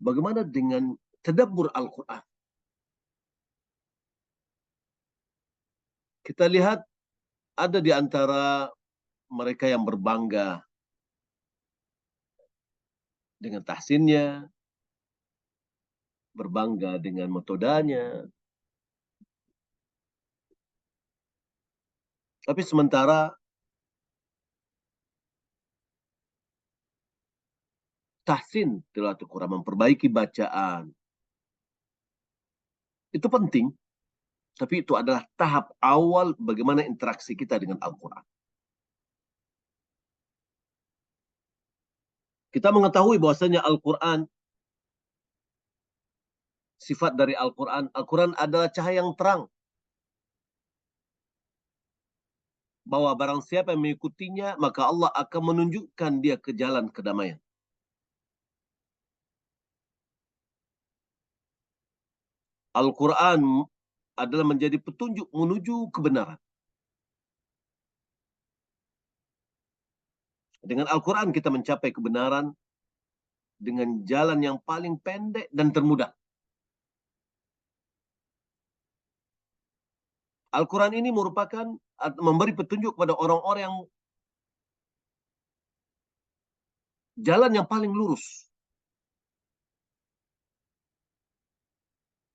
Bagaimana dengan tadabbur Al-Quran? Kita lihat ada di antara mereka yang berbangga dengan tahsinnya, berbangga dengan metodanya. Tapi sementara tahsin tilawatul Quran, memperbaiki bacaan, itu penting. Tapi itu adalah tahap awal bagaimana interaksi kita dengan Al-Quran. Kita mengetahui bahwasanya Al-Quran, sifat dari Al-Quran, Al-Quran adalah cahaya yang terang. Bahwa barang siapa yang mengikutinya, maka Allah akan menunjukkan dia ke jalan kedamaian. Al-Quran adalah menjadi petunjuk menuju kebenaran. Dengan Al-Quran kita mencapai kebenaran dengan jalan yang paling pendek dan termudah. Al-Quran ini merupakan memberi petunjuk kepada orang-orang yang jalan yang paling lurus.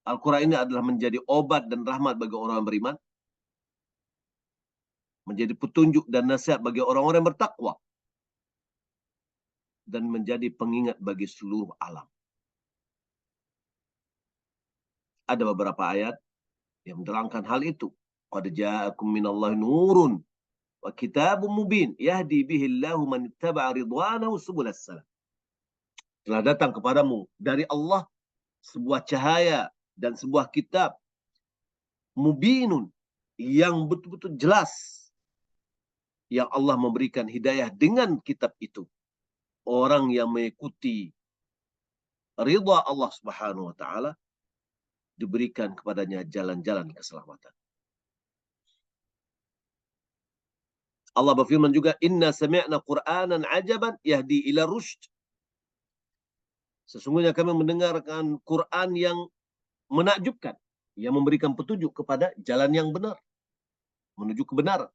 Al-Quran ini adalah menjadi obat dan rahmat bagi orang yang beriman. Menjadi petunjuk dan nasihat bagi orang-orang yang bertakwa. Dan menjadi pengingat bagi seluruh alam. Ada beberapa ayat yang menerangkan hal itu. Qad ja'akum minallahi nurun wa kitabun mubin yahdi bihillahu man ittaba'a ridwanahu subulas salam. Telah datang kepadamu dari Allah sebuah cahaya dan sebuah kitab mubinun yang betul-betul jelas, yang Allah memberikan hidayah dengan kitab itu. Orang yang mengikuti ridha Allah Subhanahu wa taala diberikan kepadanya jalan-jalan keselamatan. Allah berfirman juga, inna sami'na Qur'anan ajaban yahdi ila rusyd. Sesungguhnya kami mendengarkan Quran yang menakjubkan, yang memberikan petunjuk kepada jalan yang benar, menuju kebenaran.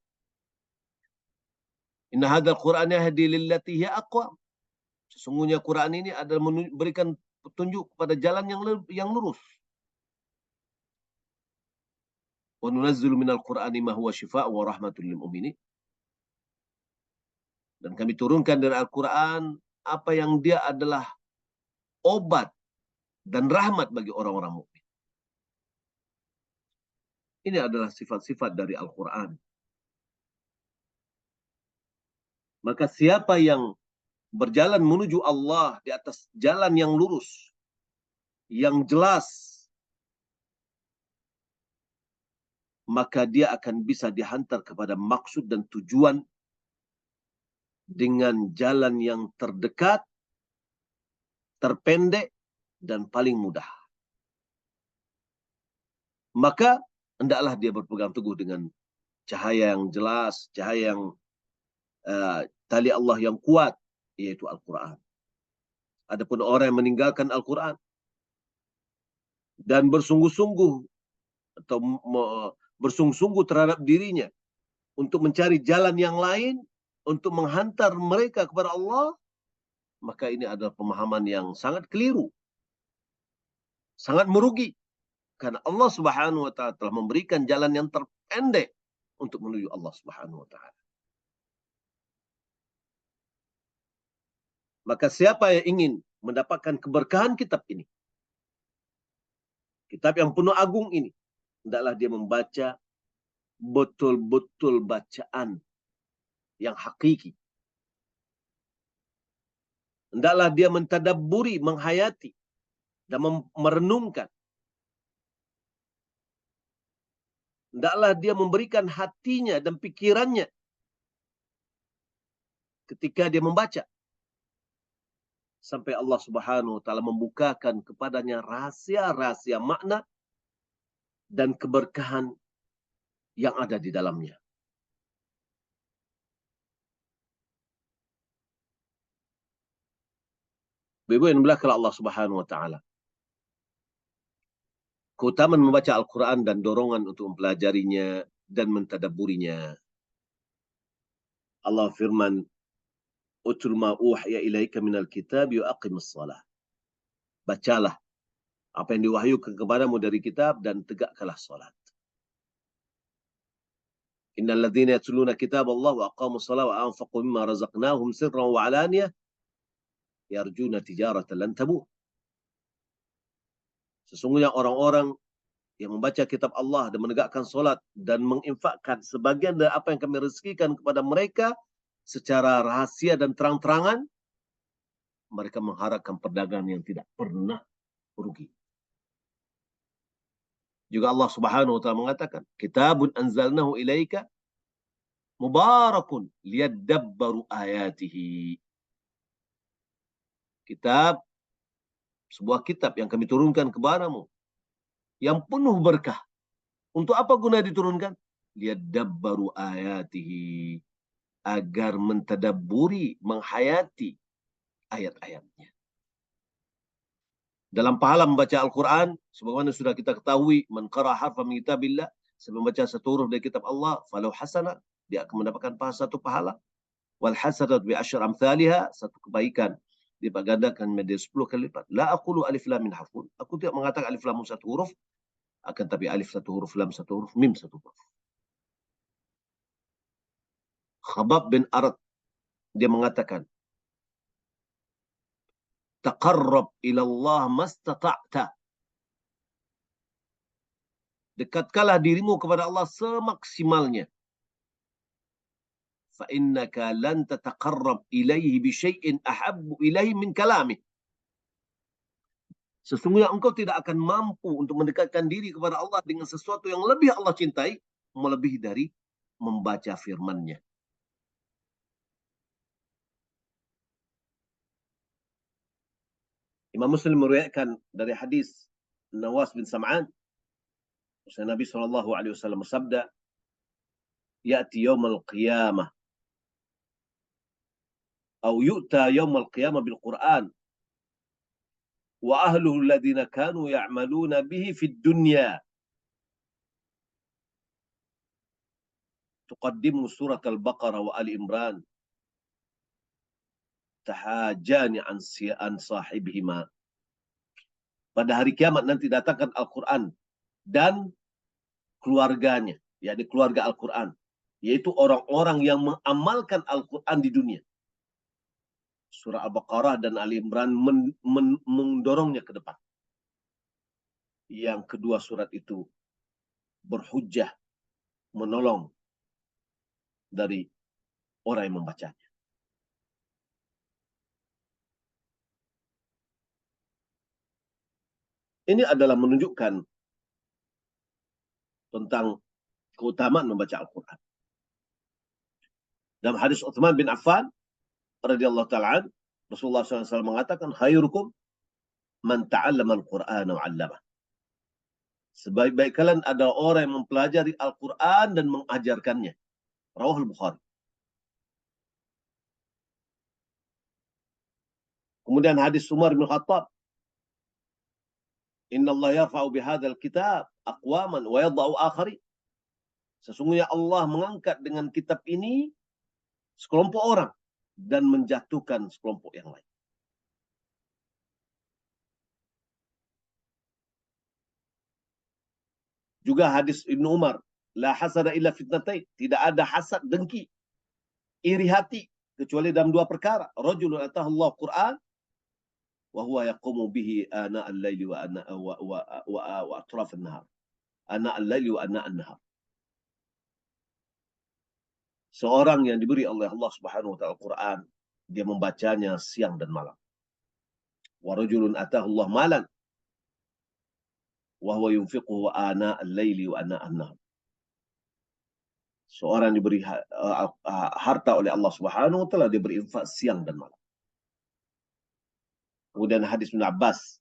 Inna hadzal Qur'an yahdi lillati hiya aqwam. Sesungguhnya Quran ini adalah memberikan petunjuk kepada jalan yang lurus. Wa nunazzilu minal Qur'ani ma huwa shifaa' wa rahmatul lil mu'minin. Dan kami turunkan dari Al-Quran apa yang dia adalah obat dan rahmat bagi orang-orang mukmin. Ini adalah sifat-sifat dari Al-Quran. Maka siapa yang berjalan menuju Allah di atas jalan yang lurus, yang jelas, maka dia akan bisa dihantar kepada maksud dan tujuan dengan jalan yang terdekat, terpendek, dan paling mudah. Maka hendaklah dia berpegang teguh dengan cahaya yang jelas, cahaya yang tali Allah yang kuat, yaitu Al-Quran. Adapun orang yang meninggalkan Al-Quran dan bersungguh-sungguh atau bersungguh-sungguh terhadap dirinya untuk mencari jalan yang lain untuk menghantar mereka kepada Allah, maka ini adalah pemahaman yang sangat keliru, sangat merugi, karena Allah Subhanahu wa taala telah memberikan jalan yang terpendek untuk menuju Allah Subhanahu wa taala. Maka siapa yang ingin mendapatkan keberkahan kitab ini, kitab yang penuh agung ini, hendaklah dia membaca betul-betul bacaan yang hakiki. Hendaklah dia mentadabburi, menghayati, dan merenungkan. Hendaklah dia memberikan hatinya dan pikirannya ketika dia membaca. Sampai Allah Subhanahu wa taala membukakan kepadanya rahasia-rahasia makna dan keberkahan yang ada di dalamnya. Ibu yang belakang Allah Subhanahu wa taala. Keutamaan membaca Al-Quran dan dorongan untuk mempelajarinya dan mentadabburinya. Allah firman, "Utul ma uhiya ilaika minal kitab wa aqimus shalah." Bacalah apa yang diwahyukan kepadamu dari kitab dan tegakkanlah salat. Innal ladzina yatluna kitab Allah wa aqamus shalah wa anfaqu mimma razaqnahum sirran wa alaniyah yarjuna tijaratan lan tabur. Sesungguhnya orang-orang yang membaca kitab Allah dan menegakkan solat dan menginfakkan sebagian dari apa yang kami rezekikan kepada mereka secara rahasia dan terang-terangan, mereka mengharapkan perdagangan yang tidak pernah rugi. Juga Allah Subhanahu wa taala mengatakan, "Kitabun anzalnahu ilaika mubarakun liyadabbaru ayatihi." Kitab, sebuah kitab yang kami turunkan kepadamu yang penuh berkah. Untuk apa guna diturunkan? Liyadabbaru ayatihi, agar mentadabburi, menghayati ayat-ayatnya. Dalam pahala membaca Al-Quran, sebagaimana sudah kita ketahui, man qara harfa min kitabillah, sebelum membaca satu huruf dari kitab Allah, falau hasanah, dia akan mendapatkan satu pahala. Wal hasanat bi asyr amthaliha, satu kebaikan digandakan menjadi 10 kali lipat. La aqulu alif lam min harfun. Aku tidak mengatakan alif lam satu huruf, akan tapi alif satu huruf, lam satu huruf, mim satu huruf. Khabab bin Arat, dia mengatakan, taqarrab ila Allah mastata'ta. Dekatkanlah dirimu kepada Allah semaksimalnya. Fa innaka lan tataqarrab ilaihi bi syai'in ahabbu ilaihi min kalamih. Sesungguhnya engkau tidak akan mampu untuk mendekatkan diri kepada Allah dengan sesuatu yang lebih Allah cintai, melebihi dari membaca firman-Nya. Imam Muslim meriwayatkan dari hadis Nawas bin Sam'an, Nabi SAW bersabda, "Ya'ti yaumal qiyamah atau yu'ta yaumal qiyamah bil Qur'an wa ahluhu alladhina kanu ya'maluna bihi fid dunya." Tuqaddimu surat Al-Baqarah wa Ali Imran tahajani an sahibihima. Pada hari kiamat nanti datangkan Al-Quran dan keluarganya, yakni keluarga Al-Quran, yaitu orang-orang yang mengamalkan Al-Quran di dunia. Surah Al-Baqarah dan Ali Imran mendorongnya ke depan. Yang kedua surat itu berhujjah, menolong dari orang yang membacanya. Ini adalah menunjukkan tentang keutamaan membaca Al-Quran. Dalam hadis Uthman bin Affan radhiyallahu ta'ala, Rasulullah SAW mengatakan, khairukum man ta'allama al-Quran wa 'allamah. Sebaik-baik kalian adalah orang yang mempelajari Al-Quran dan mengajarkannya. Rawahul Bukhari. Kemudian hadis Umar bin Khattab, "Inna Allah yarfa'u bihadzal kitab aqwaman wa yadh'u akharin." Sesungguhnya Allah mengangkat dengan kitab ini sekelompok orang dan menjatuhkan sekelompok yang lain. Juga hadis Ibnu Umar, la hasada illa fitnatain, tidak ada hasad, dengki, iri hati kecuali dalam dua perkara. Rajulun atahu Allah Quran wa huwa yaqumu bihi ana al-laili wa ana wa atraf an-nahar. Ana al-laili wa ana an-nahar. Seorang yang diberi oleh Allah Subhanahu wa taala Quran, dia membacanya siang dan malam. Wa rajulun atahu Allah malan wa huwa yunfiquhu ana al-laili wa ana an-nahar. Seorang diberi harta oleh Allah Subhanahu wa taala, dia berinfak siang dan malam. Kemudian hadis Ibnu Abbas,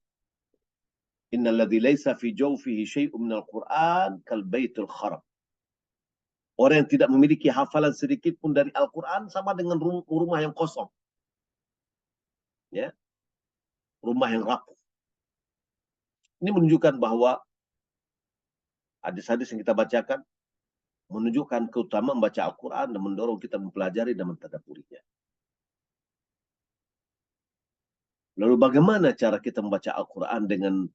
innal ladzi laisa fi jawfihi syai'un minal Qur'an kal baitul kharab. Orang yang tidak memiliki hafalan sedikit pun dari Al-Quran sama dengan rumah yang kosong. Ya. rumah yang rapuh. Ini menunjukkan bahwa hadis-hadis yang kita bacakan menunjukkan keutamaan membaca Al-Quran dan mendorong kita mempelajari dan mentadabburinya. Lalu bagaimana cara kita membaca Al-Quran dengan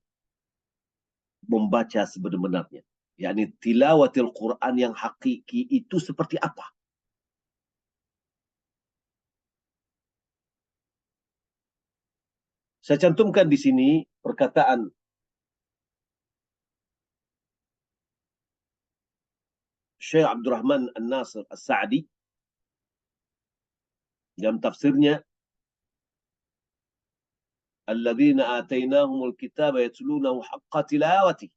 membaca sebenar-benarnya? Yakni tilawatil Quran yang hakiki itu seperti apa? Saya cantumkan di sini perkataan Syekh Abdurrahman An-Nasir As-Sa'di dalam tafsirnya, "Alladzina atainahumul kitaba yatlunahu haqqa tilawati."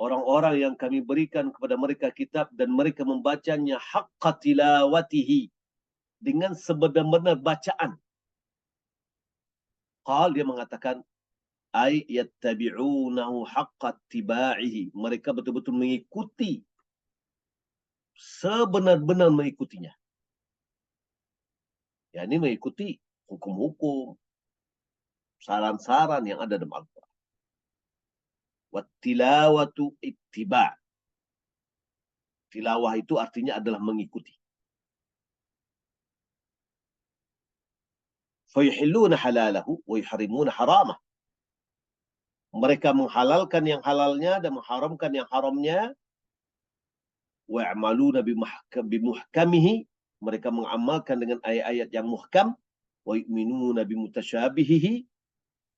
Orang-orang yang kami berikan kepada mereka kitab dan mereka membacanya haqqa tilawatihi, dengan sebenar-benar bacaan. Qal, dia mengatakan, ay yattabi'unahu haqqa tiba'ihi. Mereka betul-betul mengikuti, sebenar-benar mengikutinya. Ya, ini mengikuti hukum-hukum, saran-saran yang ada dalam Al-Quran. Wattilawatu ittiba'. Tilawah itu artinya adalah mengikuti. Fayuhilluna halalahu wa yuharrimuna haramah. Mereka menghalalkan yang halalnya dan mengharamkan yang haramnya. Wa'amaluna bimuhkamihi. Mereka mengamalkan dengan ayat-ayat yang muhkam. Wa yu'minuna bimutasyabihihi.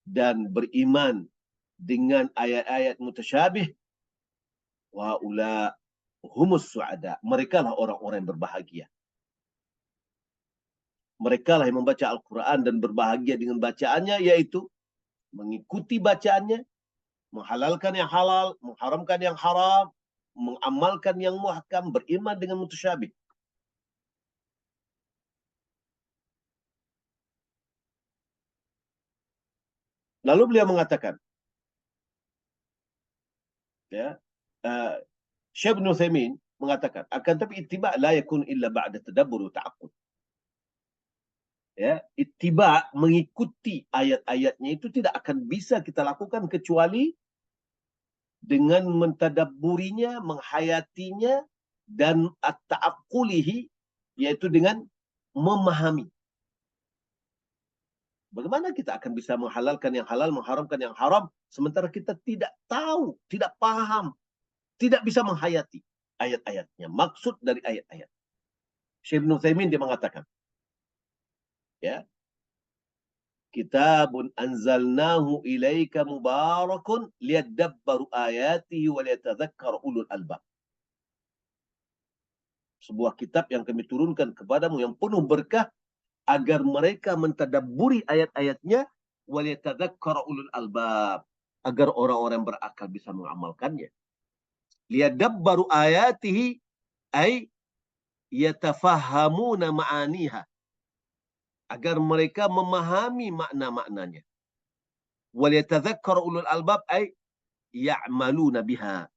Dan beriman dengan ayat-ayat mutasyabih. Wa ula humus su'ada. Mereka lah orang-orang yang berbahagia. Mereka lah yang membaca Al-Quran dan berbahagia dengan bacaannya, yaitu mengikuti bacaannya, menghalalkan yang halal, mengharamkan yang haram, mengamalkan yang muhkam, beriman dengan mutasyabih. Lalu beliau mengatakan, ya, Syekh Ibn Utsaimin mengatakan, akan tapi ittiba' la yakun illa ba'da tadabbur wa ta'aqqud. Ya, ittiba', mengikuti ayat-ayatnya itu tidak akan bisa kita lakukan kecuali dengan mentadabburinya, menghayatinya, dan at-ta'aqqulihi, yaitu dengan memahami. Bagaimana kita akan bisa menghalalkan yang halal, mengharamkan yang haram, sementara kita tidak tahu, tidak paham, tidak bisa menghayati ayat-ayatnya, maksud dari ayat-ayat. Syekh Ibn Utsaimin dia mengatakan, ya, kitabun anzalnahu ilaika mubarakun liyadabbaru ayatihi wa liyatadzakkar ulul albab. Sebuah kitab yang kami turunkan kepadamu yang penuh berkah agar mereka mentadabburi ayat-ayatnya, wa liyatadzakkar ulul albab, agar orang-orang berakal bisa mengamalkannya. Liyadabbaru ayatihi ay yatafahhamuna ma'aniha, agar mereka memahami makna-maknanya. Wal yatadzakkar ulul albab ay ya'maluna biha.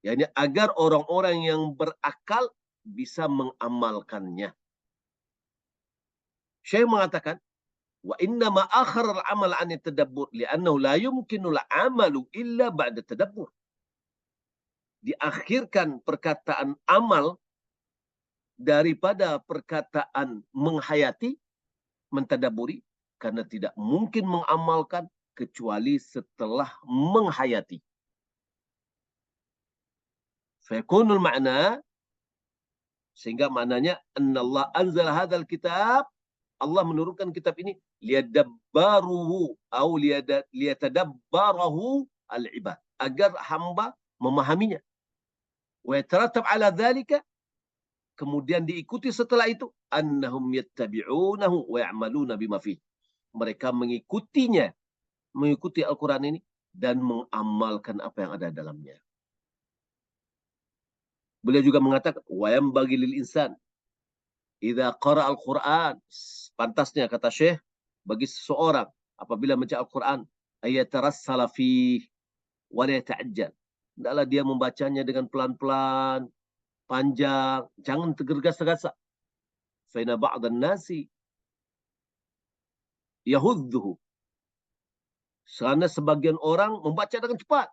Yani agar orang-orang yang berakal bisa mengamalkannya. Syekh mengatakan, wa inna ma akhara al-amal an tadabbur li'annahu la yumkinu al-amalu illa ba'da tadabbur. Diakhirkan perkataan amal daripada perkataan menghayati, mentadaburi, karena tidak mungkin mengamalkan kecuali setelah menghayati. Fayakunul makna, sehingga maknanya annallah anzal hadzal kitab, Allah menurunkan kitab ini liyadabbaruhu atau liyatadabbarahu al-ibad, agar hamba memahaminya. Wa yatarattab ala dzalika, kemudian diikuti setelah itu, annahum yattabi'unahu wa ya'maluna bima fihi. Mereka mengikutinya, mengikuti Al-Quran ini, dan mengamalkan apa yang ada dalamnya. Beliau juga mengatakan, wa yanbaghi lil insan idza qara al-Quran, pantasnya kata Syekh bagi seseorang apabila membaca Al-Quran, ayatarassala fi wa la yata'ajjal. Hendaklah dia membacanya dengan pelan-pelan, panjang, jangan tergesa-gesa. Fa inna ba'dhan nasi yahudzuhu. Karena sebagian orang membaca dengan cepat.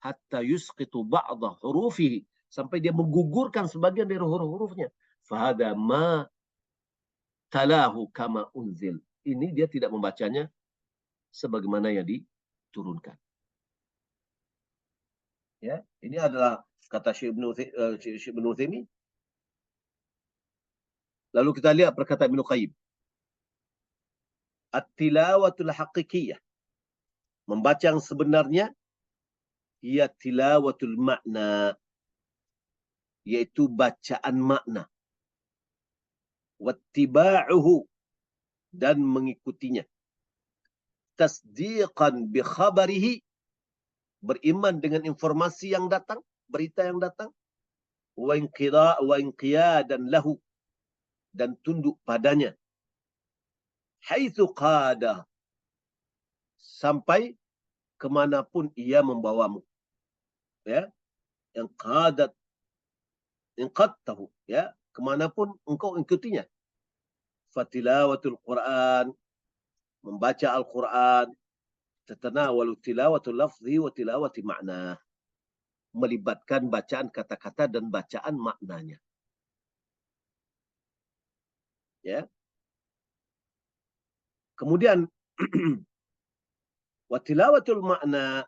Hatta yusqitu ba'da hurufihi. Sampai dia menggugurkan sebagian dari huruf-hurufnya. Fahada ma talahu kama unzil. Ini dia tidak membacanya sebagaimana yang diturunkan. Ya, ini adalah kata Syekh Ibnu Utsaimin. Lalu kita lihat perkataan Ibnu Qayyim. At-tilawatul haqiqiyah. Membaca yang sebenarnya ia tilawatul makna, yaitu bacaan makna. Wattiba'uhu, dan mengikutinya. Tasdiqan bi khabarihi, beriman dengan informasi yang datang, berita yang datang. Wa inqiyadan lahu, dan tunduk padanya. Haitsu qada, sampai kemanapun ia membawamu. Ya, yang qadat, inqadtahu, ya, kemanapun engkau ikutinya. Fatilawatul Quran, membaca Al-Quran, tatanawalu tilawatul lafzi wa tilawati makna, melibatkan bacaan kata-kata dan bacaan maknanya. Ya. Kemudian wa tilawatul makna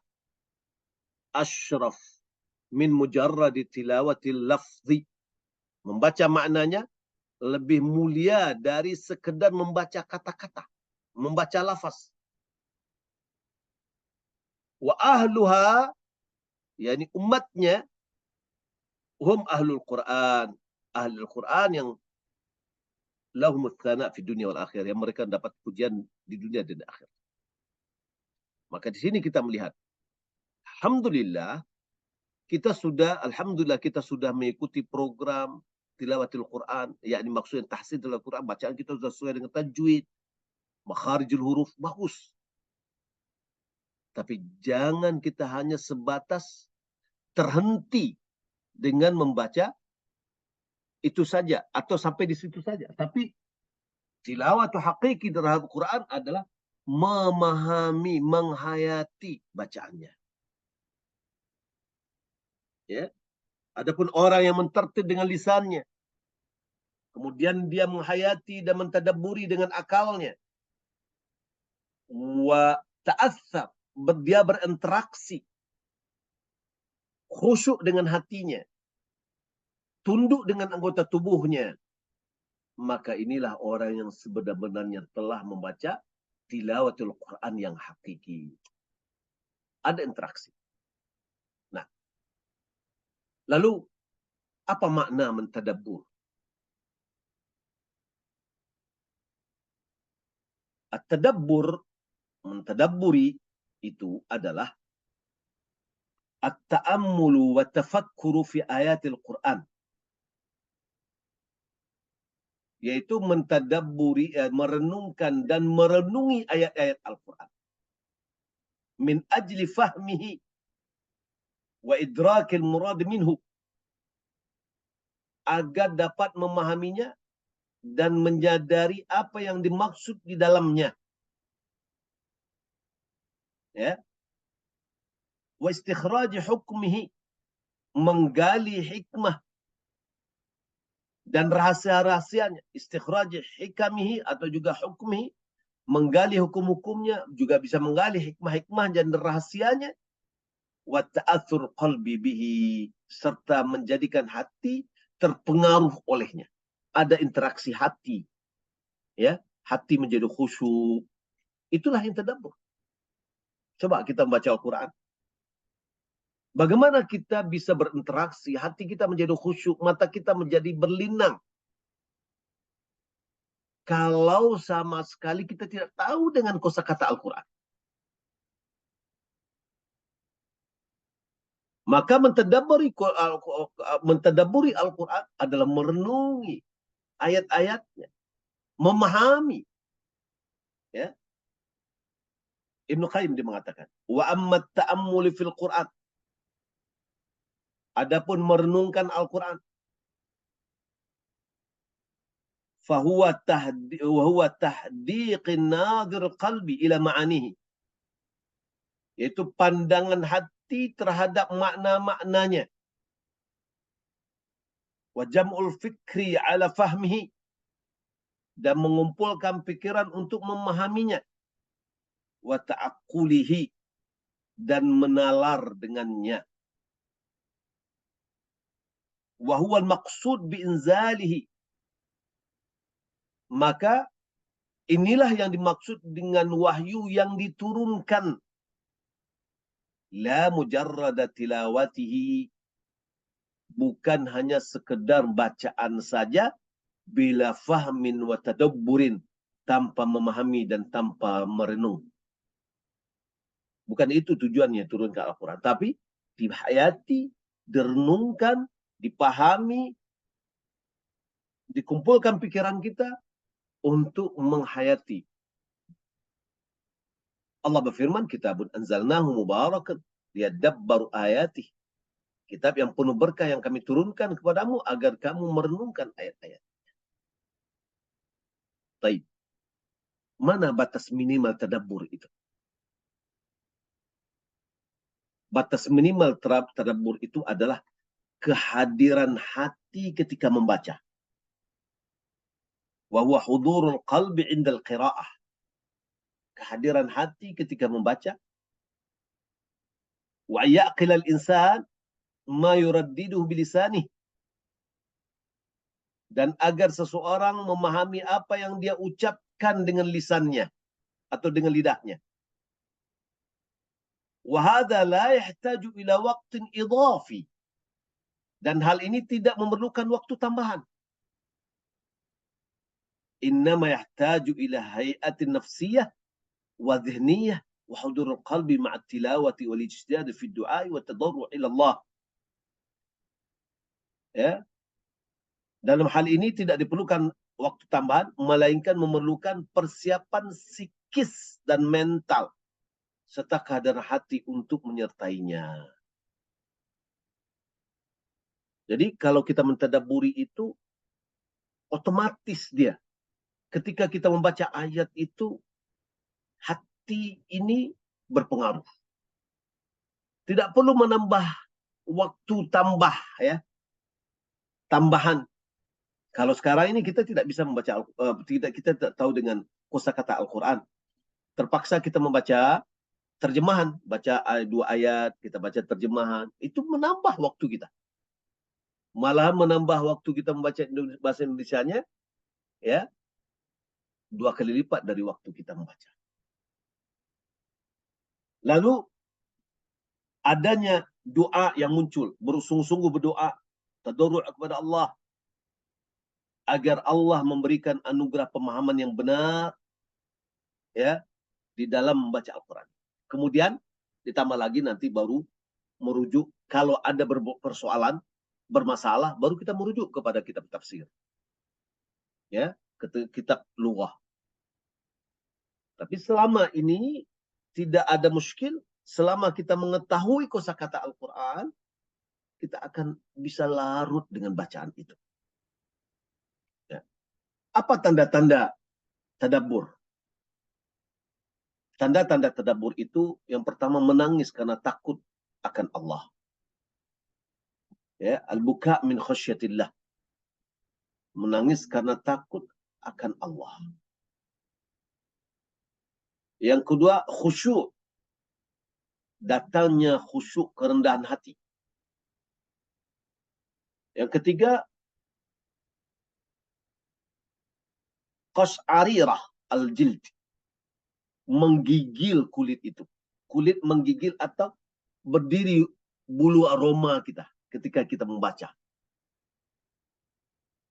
asyraf min mujarradi tilawatil lafzi. Membaca maknanya lebih mulia dari sekedar membaca kata-kata, membaca lafaz. Wa ahluha, yakni umatnya, hum ahlul Quran, ahlul Quran yang lahumut tsana fi dunia wal akhir, yang mereka dapat pujian di dunia dan di akhir. Maka di sini kita melihat, alhamdulillah kita sudah mengikuti program tilawatil Quran, yakni maksudnya tahsin tilawatil Quran, bacaan kita sudah sesuai dengan tajwid, makharijul huruf bagus. Tapi jangan kita hanya sebatas terhenti dengan membaca itu saja atau sampai di situ saja. Tapi tilawatu hakiki terhadap Quran adalah memahami, menghayati bacaannya. Ya. Adapun orang yang mentertib dengan lisannya, kemudian dia menghayati dan mentadabburi dengan akalnya, wa ta'assab, dia berinteraksi, khusyuk dengan hatinya, tunduk dengan anggota tubuhnya, maka inilah orang yang sebenarnya telah membaca tilawatul Quran yang hakiki. Ada interaksi. Nah, lalu apa makna mentadabbur? At-tadabbur, mentadabburi itu adalah at-ta'ammulu wa tafakkuru fi ayatil Quran. Yaitu mentadabburi, merenungkan dan merenungi ayat-ayat Al-Quran. Min ajli fahmihi wa idrakil murad minhu. Agar dapat memahaminya dan menyadari apa yang dimaksud di dalamnya. Ya. Wa istikhraj hukmihi, menggali hikmah dan rahasia-rahasianya. Istikhraj hikamihi atau juga hukmihi, menggali hukum-hukumnya, juga bisa menggali hikmah-hikmah dan rahasianya. Wa ta'athur qalbi bihi, serta menjadikan hati terpengaruh olehnya. Ada interaksi hati. Ya, hati menjadi khusyuk. Itulah yang tadabbur. Coba kita membaca Al-Quran. Bagaimana kita bisa berinteraksi, hati kita menjadi khusyuk, mata kita menjadi berlinang. Kalau sama sekali kita tidak tahu dengan kosakata Al-Quran. Maka mentadabburi Al-Quran adalah merenungi ayat-ayatnya, memahami. Ya. Ibnu Qayyim dia mengatakan, wa ammat ta'ammuli fil Quran. Adapun merenungkan Al-Quran, Wahuwa tahdiqin nadir qalbi ila ma'anihi. Yaitu pandangan hati terhadap makna-maknanya. Wa jam'ul fikri ala fahmihi. Dan mengumpulkan pikiran untuk memahaminya. Wa ta'aqulihi. Dan menalar dengannya. Wahuwa al-maqsud bi'inzalihi. Maka inilah yang dimaksud dengan wahyu yang diturunkan. La mujarrada tilawatihi. Bukan hanya sekedar bacaan saja. Bila fahmin wa tadabburin. Tanpa memahami dan tanpa merenung. Bukan itu tujuannya turunkan Al-Quran. Tapi dihayati, direnungkan, dipahami, dikumpulkan pikiran kita untuk menghayati. Allah berfirman, kitabun anzalnahu mubarakan liyadabbaru ayatih. Kitab yang penuh berkah yang kami turunkan kepadamu agar kamu merenungkan ayat-ayat. Baik. Mana batas minimal tadabbur itu? Batas minimal tadabbur itu adalah kehadiran hati ketika membaca. Wa huwa hudurul qalbi 'inda al-qira'ah. Kehadiran hati ketika membaca. Wa ya'qil al-insan ma yuraddiduhu bilisanih. Dan agar seseorang memahami apa yang dia ucapkan dengan lisannya atau dengan lidahnya. Wa hadha la yahtaju ila waqtin idhafi. Dan hal ini tidak memerlukan waktu tambahan. Innama yahtaju ila hay'atin nafsiyah wa dhihniyah wa hudurul qalbi ma'a tilawati wal ijtihad fi ad-du'a wa tadarru' ila Allah. Ya. Dalam hal ini tidak diperlukan waktu tambahan, melainkan memerlukan persiapan psikis dan mental serta kehadiran hati untuk menyertainya. Jadi kalau kita mentadabburi itu otomatis dia. Ketika kita membaca ayat itu, hati ini berpengaruh. Tidak perlu menambah waktu tambah, ya, tambahan. Kalau sekarang ini kita tidak bisa membaca, kita tidak tahu dengan kosakata Al-Quran. Terpaksa kita membaca terjemahan, baca 2 ayat, kita baca terjemahan. Itu menambah waktu kita. Malahan menambah waktu kita membaca bahasa Indonesianya, ya, 2 kali lipat dari waktu kita membaca. Lalu adanya doa yang muncul, bersungguh-sungguh berdoa, tadarru' kepada Allah agar Allah memberikan anugerah pemahaman yang benar, ya, di dalam membaca Al-Quran. Kemudian ditambah lagi nanti baru merujuk kalau ada persoalan, bermasalah, baru kita merujuk kepada kitab tafsir, ya, kitab lughah. Tapi selama ini tidak ada muskil, selama kita mengetahui kosakata Al-Quran, kita akan bisa larut dengan bacaan itu. Ya. Apa tanda-tanda tadabbur? Tanda-tanda tadabbur itu yang pertama menangis karena takut akan Allah. Ya, al-buka min khasyatillah. Menangis karena takut akan Allah. Yang kedua, khusyuk. Datangnya khusyuk, kerendahan hati. Yang ketiga, qas'arirah al-jild. Menggigil kulit itu. Kulit menggigil atau berdiri bulu aroma kita ketika kita membaca.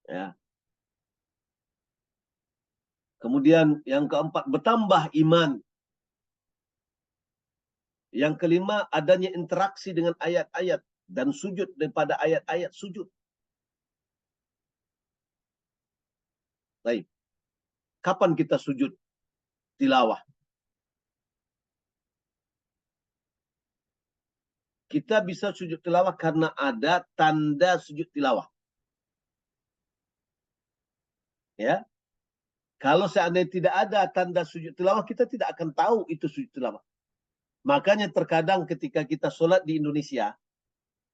Ya. Kemudian yang keempat, bertambah iman. Yang kelima, adanya interaksi dengan ayat-ayat dan sujud daripada ayat-ayat sujud. Baik. Kapan kita sujud tilawah? Kita bisa sujud tilawah karena ada tanda sujud tilawah. Ya, kalau seandainya tidak ada tanda sujud tilawah, kita tidak akan tahu itu sujud tilawah. Makanya terkadang ketika kita sholat di Indonesia,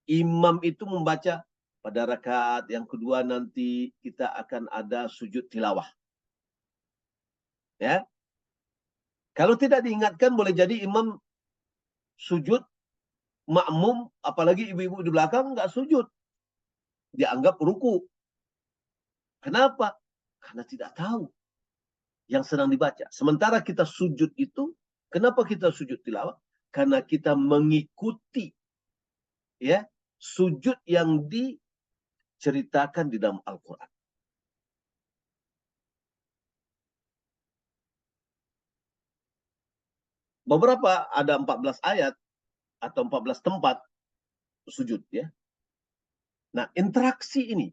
imam itu membaca pada rakaat yang kedua nanti kita akan ada sujud tilawah. Ya, kalau tidak diingatkan boleh jadi imam sujud, makmum, apalagi ibu-ibu di belakang nggak sujud, dianggap ruku. Kenapa? Karena tidak tahu yang sedang dibaca. Sementara kita sujud itu, kenapa kita sujud tilawah? Karena kita mengikuti ya sujud yang diceritakan di dalam Al-Quran. Beberapa ada 14 ayat atau 14 tempat sujud ya. Nah, interaksi ini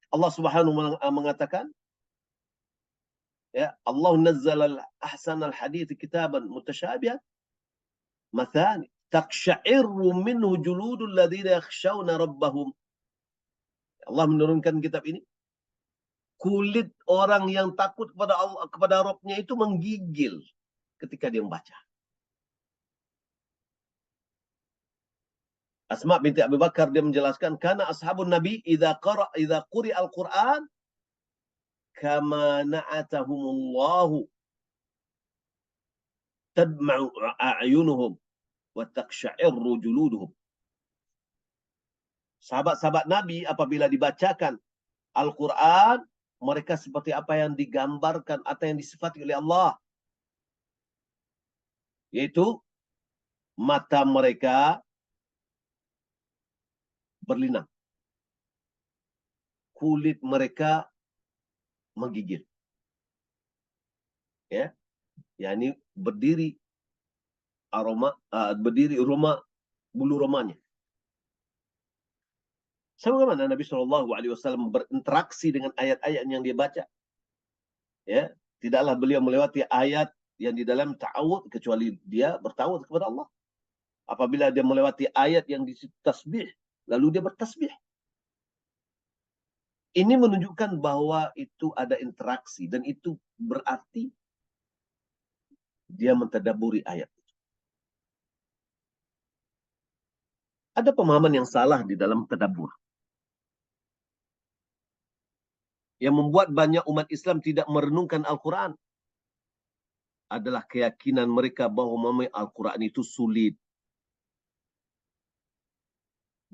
Allah Subhanahu mengatakan ya, Allah nazzala ahsanal hadits kitaban mutasyabihan mathani taqsha'irru minhu juludul ladzina yakhshawna rabbahum. Allah menurunkan kitab ini, kulit orang yang takut kepada Allah, kepada Rabb-nya itu menggigil ketika dia membaca. Asma binti Abu Bakar dia menjelaskan, karena ashabun Nabi idza quri al-Qur'an kama na'atahumullahu tadma'u a'yunuhum wa taqsha'irru juluduhum. Sahabat-sahabat Nabi apabila dibacakan Al-Quran, mereka seperti apa yang digambarkan atau yang disifati oleh Allah. Yaitu mata mereka berlinang. Kulit mereka menggigil. Ya, yakni berdiri bulu romanya. Sebagaimana Nabi SAW berinteraksi dengan ayat-ayat yang dia baca. Ya, tidaklah beliau melewati ayat yang di dalam ta'awud kecuali dia bertawud kepada Allah. Apabila dia melewati ayat yang ditasbih, lalu dia bertasbih. Ini menunjukkan bahwa itu ada interaksi dan itu berarti dia mentadaburi ayat. Ada pemahaman yang salah di dalam tadabbur yang membuat banyak umat Islam tidak merenungkan Al-Quran. Adalah keyakinan mereka bahwa Al-Quran itu sulit.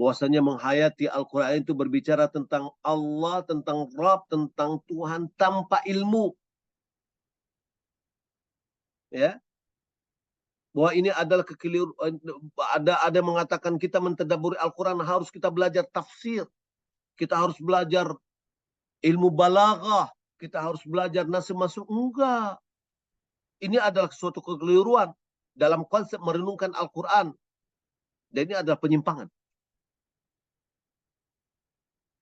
Bahwasanya menghayati Al-Quran itu berbicara tentang Allah, tentang Rabb, tentang Tuhan tanpa ilmu. Ya, bahwa ini adalah kekeliruan. Ada mengatakan kita mentadabburi Al-Quran harus kita belajar tafsir, kita harus belajar ilmu balaghah, kita harus belajar nasim masuk. Enggak. Ini adalah suatu kekeliruan dalam konsep merenungkan Al-Quran. Dan ini adalah penyimpangan.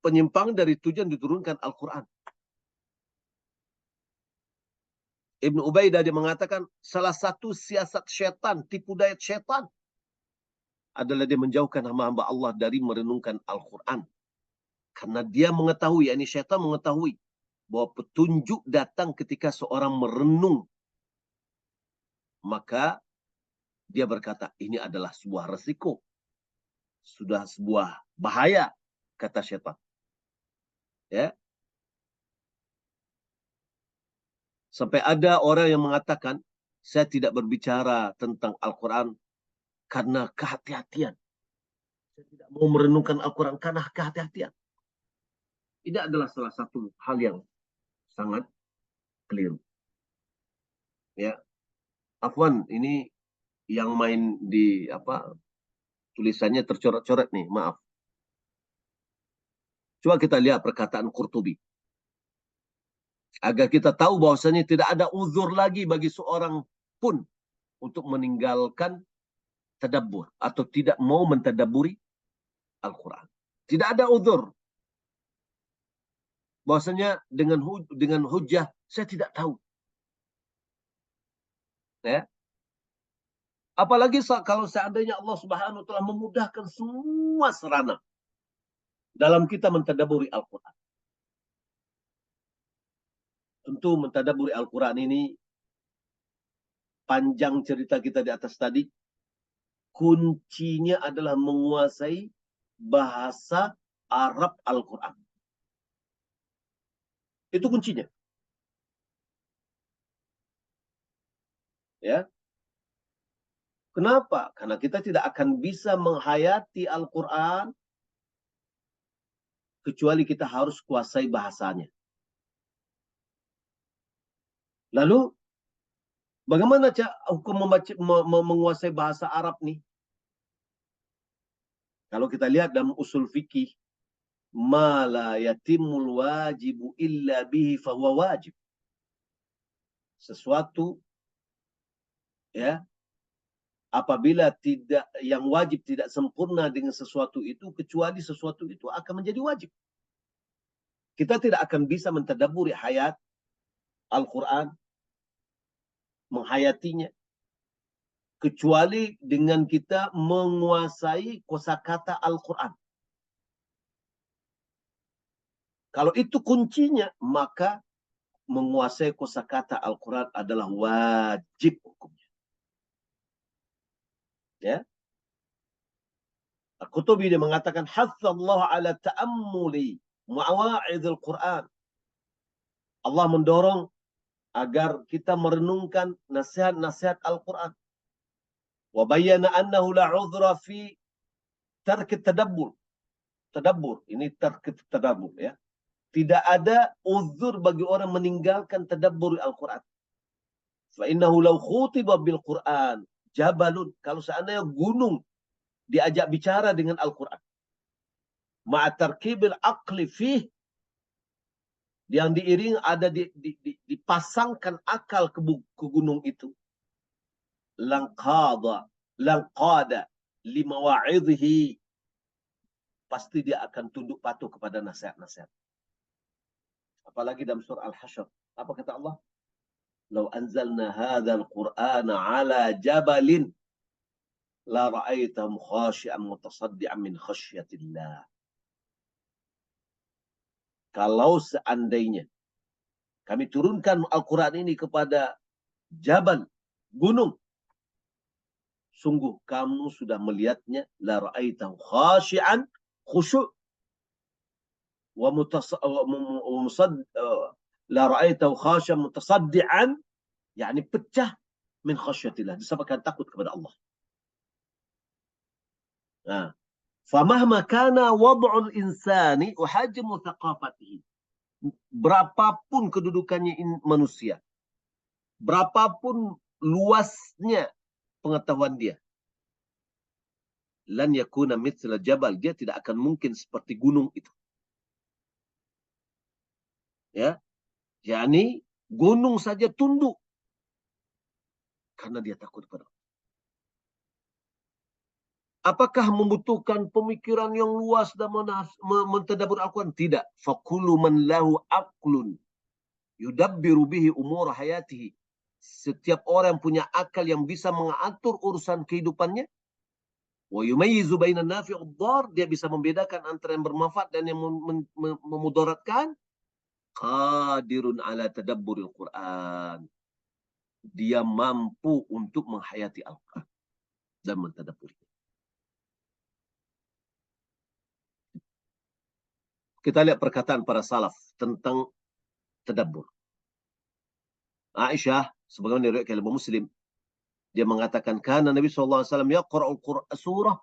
Penyimpangan dari tujuan diturunkan Al-Quran. Ibnu Ubaidah dia mengatakan salah satu siasat syaitan, tipu daya syaitan adalah dia menjauhkan hamba-hamba Allah dari merenungkan Al-Quran. Karena dia mengetahui, yakni syaitan mengetahui bahwa petunjuk datang ketika seorang merenung. Maka dia berkata, ini adalah sebuah resiko. Sudah sebuah bahaya, kata syaitan. Ya. Sampai ada orang yang mengatakan, saya tidak berbicara tentang Al-Quran karena kehati-hatian. Saya tidak mau merenungkan Al-Quran karena kehati-hatian. Ini adalah salah satu hal yang sangat keliru. Ya, Afwan, ini yang main di tulisannya tercoret-coret nih, maaf. Coba kita lihat perkataan Qurtubi. Agar kita tahu bahwasanya tidak ada uzur lagi bagi seorang pun untuk meninggalkan tadabbur atau tidak mau mentadabburi Al-Quran. Tidak ada uzur. Bahwasanya dengan hujah saya tidak tahu. Ya. Apalagi kalau seandainya Allah Subhanahu wa taala memudahkan semua sarana dalam kita mentadabburi Al-Quran. Tentu mentadabburi Al-Quran ini, panjang cerita kita di atas tadi, kuncinya adalah menguasai bahasa Arab Al-Quran. Itu kuncinya. Ya. Kenapa? Karena kita tidak akan bisa menghayati Al-Quran kecuali kita harus kuasai bahasanya. Lalu, bagaimana hukum menguasai bahasa Arab nih? Kalau kita lihat dalam usul fikih, ma la yatimul wajibu illa bihi fahuwa wajib. Sesuatu, ya, apabila tidak, yang wajib tidak sempurna dengan sesuatu itu, kecuali sesuatu itu akan menjadi wajib. Kita tidak akan bisa mentadabburi hayat Al-Quran, menghayatinya, kecuali dengan kita menguasai kosakata Al-Quran. Kalau itu kuncinya, maka menguasai kosakata Al-Quran adalah wajib hukumnya. Ya. Al-Qutubi dia mengatakan, Hathallahu ala ta'ammuli ma'wa'idhul Quran. Allah mendorong agar kita merenungkan nasihat-nasihat Al-Quran. Wa bayyana annahu la 'udhra fi tarki tadabbur. Tadabbur, ini tarki tadabbur, ya. Tidak ada uzur bagi orang meninggalkan tadabbur Al-Quran. Fa innahu law khutiba bil Quran jabalun, kalau seandainya gunung diajak bicara dengan Al-Quran, ma'a tarkibil aqli fih, yang diiring ada dipasangkan akal ke gunung itu, langqada limawa'idhi, pasti dia akan tunduk patuh kepada nasihat-nasihat. Apalagi dalam surah Al-Hasyr, apa kata Allah? Lau anzalna hadzal Qur'ana ala jabalin la ra'aitahum khashi'an mutasaddian min khasyatillah. Kalau seandainya kami turunkan Al-Quran ini kepada jabal, gunung, sungguh kamu sudah melihatnya, la ra'aitahum khashi'an, khusyuk, wa la ra'aitahu khashi'an mutasaddian, yakni pecah min khasyatillah, disebabkan takut kepada Allah. Nah, famahma kana wad'ul insani wa hajmu thaqafatihi, berapapun kedudukannya manusia, berapapun luasnya pengetahuan dia, lan yakuna mithla jabal, dia tidak akan mungkin seperti gunung itu. Ya, yakni gunung saja tunduk karena dia takut kepada Allah. Apakah membutuhkan pemikiran yang luas dan mentadabbur Al-Quran? Tidak. Fakulu man lahu aqlun yudabbiru bihi umur hayatihi. Setiap orang yang punya akal yang bisa mengatur urusan kehidupannya, wa yumayyizu bainan nafi'ud dhar, dia bisa membedakan antara yang bermanfaat dan yang memudaratkan, qadirun ala tadabburil Quran. Dia mampu untuk menghayati Al-Quran dan mentadabburi. Kita lihat perkataan para salaf tentang tadabbur. Aisyah, sebagaimana diriwayatkan oleh Muslim, dia mengatakan, kana Nabi SAW yaqra'ul Qur'an surah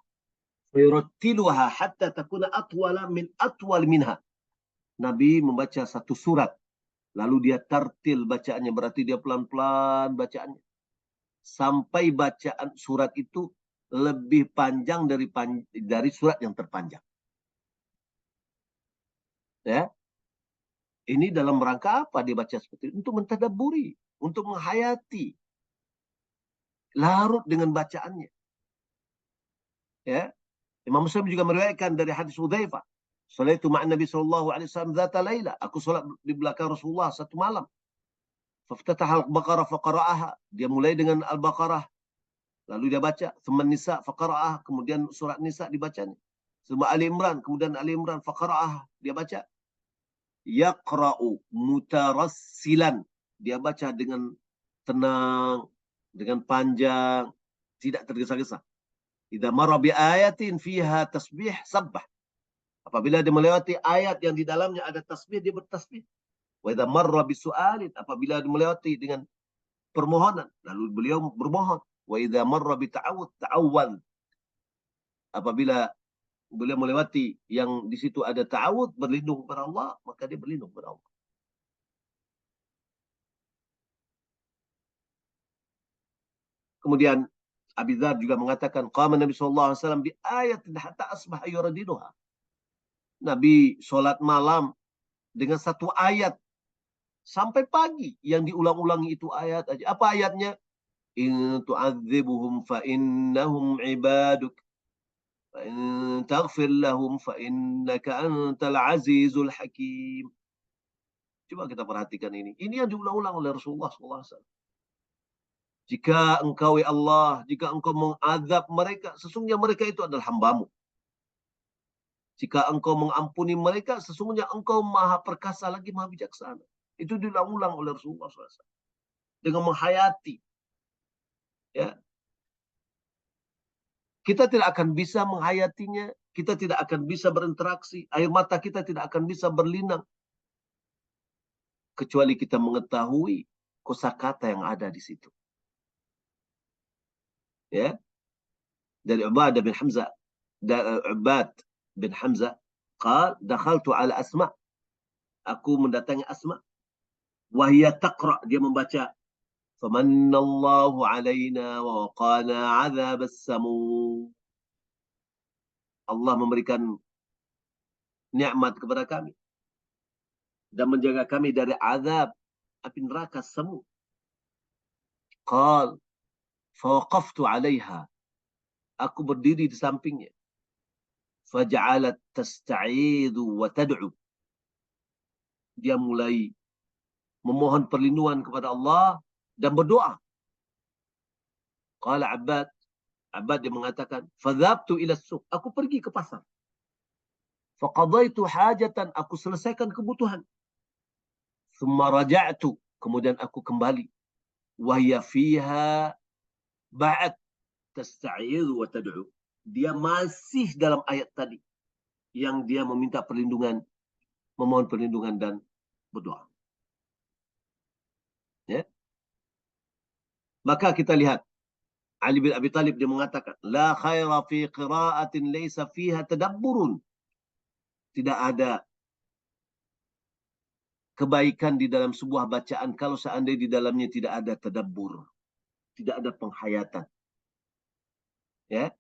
fayurattiluha hatta takuna atwal minha. Nabi membaca satu surat, lalu dia tartil bacaannya, berarti dia pelan-pelan bacaannya, sampai bacaan surat itu lebih panjang dari surat yang terpanjang. Ya. Ini dalam rangka apa dibaca seperti itu? Untuk mentadabburi, untuk menghayati, larut dengan bacaannya. Ya. Imam Muslim juga meriwayatkan dari hadis Hudzaifah, "Shalaitu ma'an Nabi sallallahu alaihi wasallam dzata laila." Aku salat di belakang Rasulullah satu malam. Faftataha al-Baqarah faqara'aha. Dia mulai dengan Al-Baqarah, lalu dia baca, "Tsumma Nisa faqara'aha." Kemudian surat Nisa dibacanya. "Tsumma Ali Imran," kemudian Ali Imran faqara'aha, dia baca. yaqra'u mutarassilan. Dia baca dengan tenang, dengan panjang, tidak tergesa-gesa. Idza marra bi ayatin fiha tasbih sabbah. Apabila dia melewati ayat yang di dalamnya ada tasbih, dia bertasbih. Wa idza marra bi su'alin, apabila dia melewati dengan permohonan, lalu beliau bermohon. Wa idza marra bi ta'awud ta'awwal. Apabila beliau melewati yang di situ ada ta'awud, berlindung kepada Allah, maka dia berlindung kepada Allah. Kemudian Abi Dzar juga mengatakan, qama Nabi sallallahu alaihi wasallam bi ayatin hatta asbaha yuradiduha. Nabi sholat malam dengan satu ayat sampai pagi yang diulang-ulangi itu ayat aja. Apa ayatnya? In tu'adzibuhum fa innahum ibaduk wa in taghfir lahum fa innaka antal azizul hakim. Coba kita perhatikan ini. Ini yang diulang-ulang oleh Rasulullah SAW. Jika engkau, ya Allah, jika engkau mengadab mereka, sesungguhnya mereka itu adalah hambamu. Jika engkau mengampuni mereka, sesungguhnya engkau maha perkasa lagi, maha bijaksana. Itu diulang-ulang oleh Rasulullah SAW. Dengan menghayati. Ya. Kita tidak akan bisa menghayatinya. Kita tidak akan bisa berinteraksi. Air mata kita tidak akan bisa berlinang. Kecuali kita mengetahui kosakata yang ada di situ. Ya. Dari Ubadah bin Hamzah. Ubad bin Hamzah. Qal, dakhaltu ala Asma. Aku mendatangi Asma. Wahia taqra. Dia membaca. Famanallahu alaina wa waqana azab as-samum. Allah memberikan nikmat kepada kami. Dan menjaga kami dari azab api neraka semu. Qal, fawaqaftu alaiha. Aku berdiri di sampingnya. Faja'alat tasta'idu wa tad'u. Dia mulai memohon perlindungan kepada Allah dan berdoa. Qala Abbad. Abbad dia mengatakan, fadhabtu ila suq. Aku pergi ke pasar. Faqadaitu hajatan. Aku selesaikan kebutuhan. Thumma raja'tu. Kemudian aku kembali. Wahya fiha ba'at tasta'idu wa tad'u. Dia masih dalam ayat tadi. Yang dia meminta perlindungan, memohon perlindungan dan berdoa. Ya. Maka kita lihat Ali bin Abi Thalib dia mengatakan, la khaira fi qira'atin laysa fiha tadabburun. Tidak ada kebaikan di dalam sebuah bacaan kalau seandainya di dalamnya tidak ada tadabbur, tidak ada penghayatan. Ya.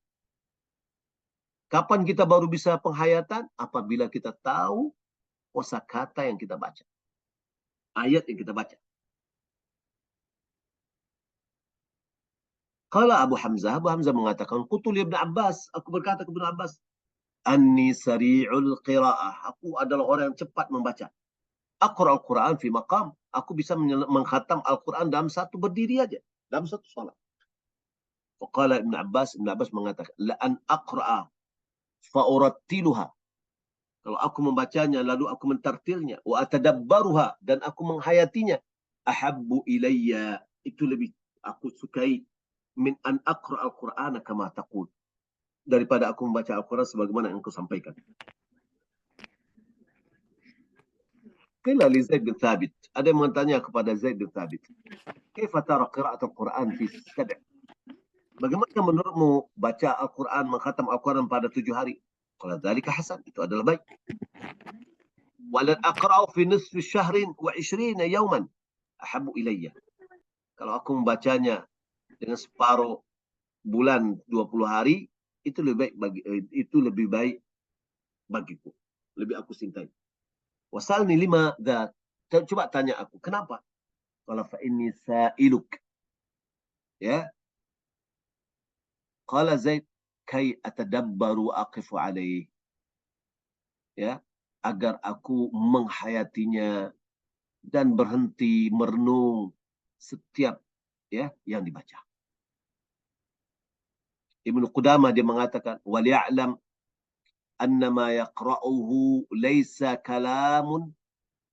Kapan kita baru bisa penghayatan? Apabila kita tahu kosakata yang kita baca. Ayat yang kita baca. Kalau Abu Hamzah mengatakan, Qultu li Ibn Abbas, aku berkata ke Ibn Abbas, Anni sari'ul qira'ah, aku adalah orang yang cepat membaca. Aqra al-Quran fi maqam, aku bisa mengkhatam Al-Quran dalam satu berdiri aja, dalam satu salat. Faqala Ibn Abbas mengatakan, la an aqra'a fa urattiluha. Kalau aku membacanya lalu aku mentartilnya, wa atadabbaruha, dan aku menghayatinya, ahabbu ilayya, itu lebih aku sukai min an aqra al-Qur'ana kama taqul, daripada aku membaca Al-Quran sebagaimana yang aku sampaikan. Qila li Zaid bin Thabit, ada yang bertanya kepada Zaid bin Thabit, kaifa tara qira'at al-Quran fi 7? Bagaimana menurutmu baca Al-Quran, mengkhatam Al-Quran pada 7 hari? Qala dzalika hasan, itu adalah baik. Walan aqra'u fi nisfi syahrin wa 20 yawman ahabbu ilayya. Kalau aku membacanya dengan separuh bulan 20 hari, itu lebih baik bagiku. Lebih aku cintai. Wasalni lima dzat. Coba tanya aku, kenapa? Qala fa inni sa'iluk. Ya. Qala Zaid, kai atadabbaru aqifu alaih. Ya, agar aku menghayatinya dan berhenti merenung setiap ya yang dibaca. Ibnu Qudamah dia mengatakan, wal ya'lam annama yaqra'uhu laysa kalamun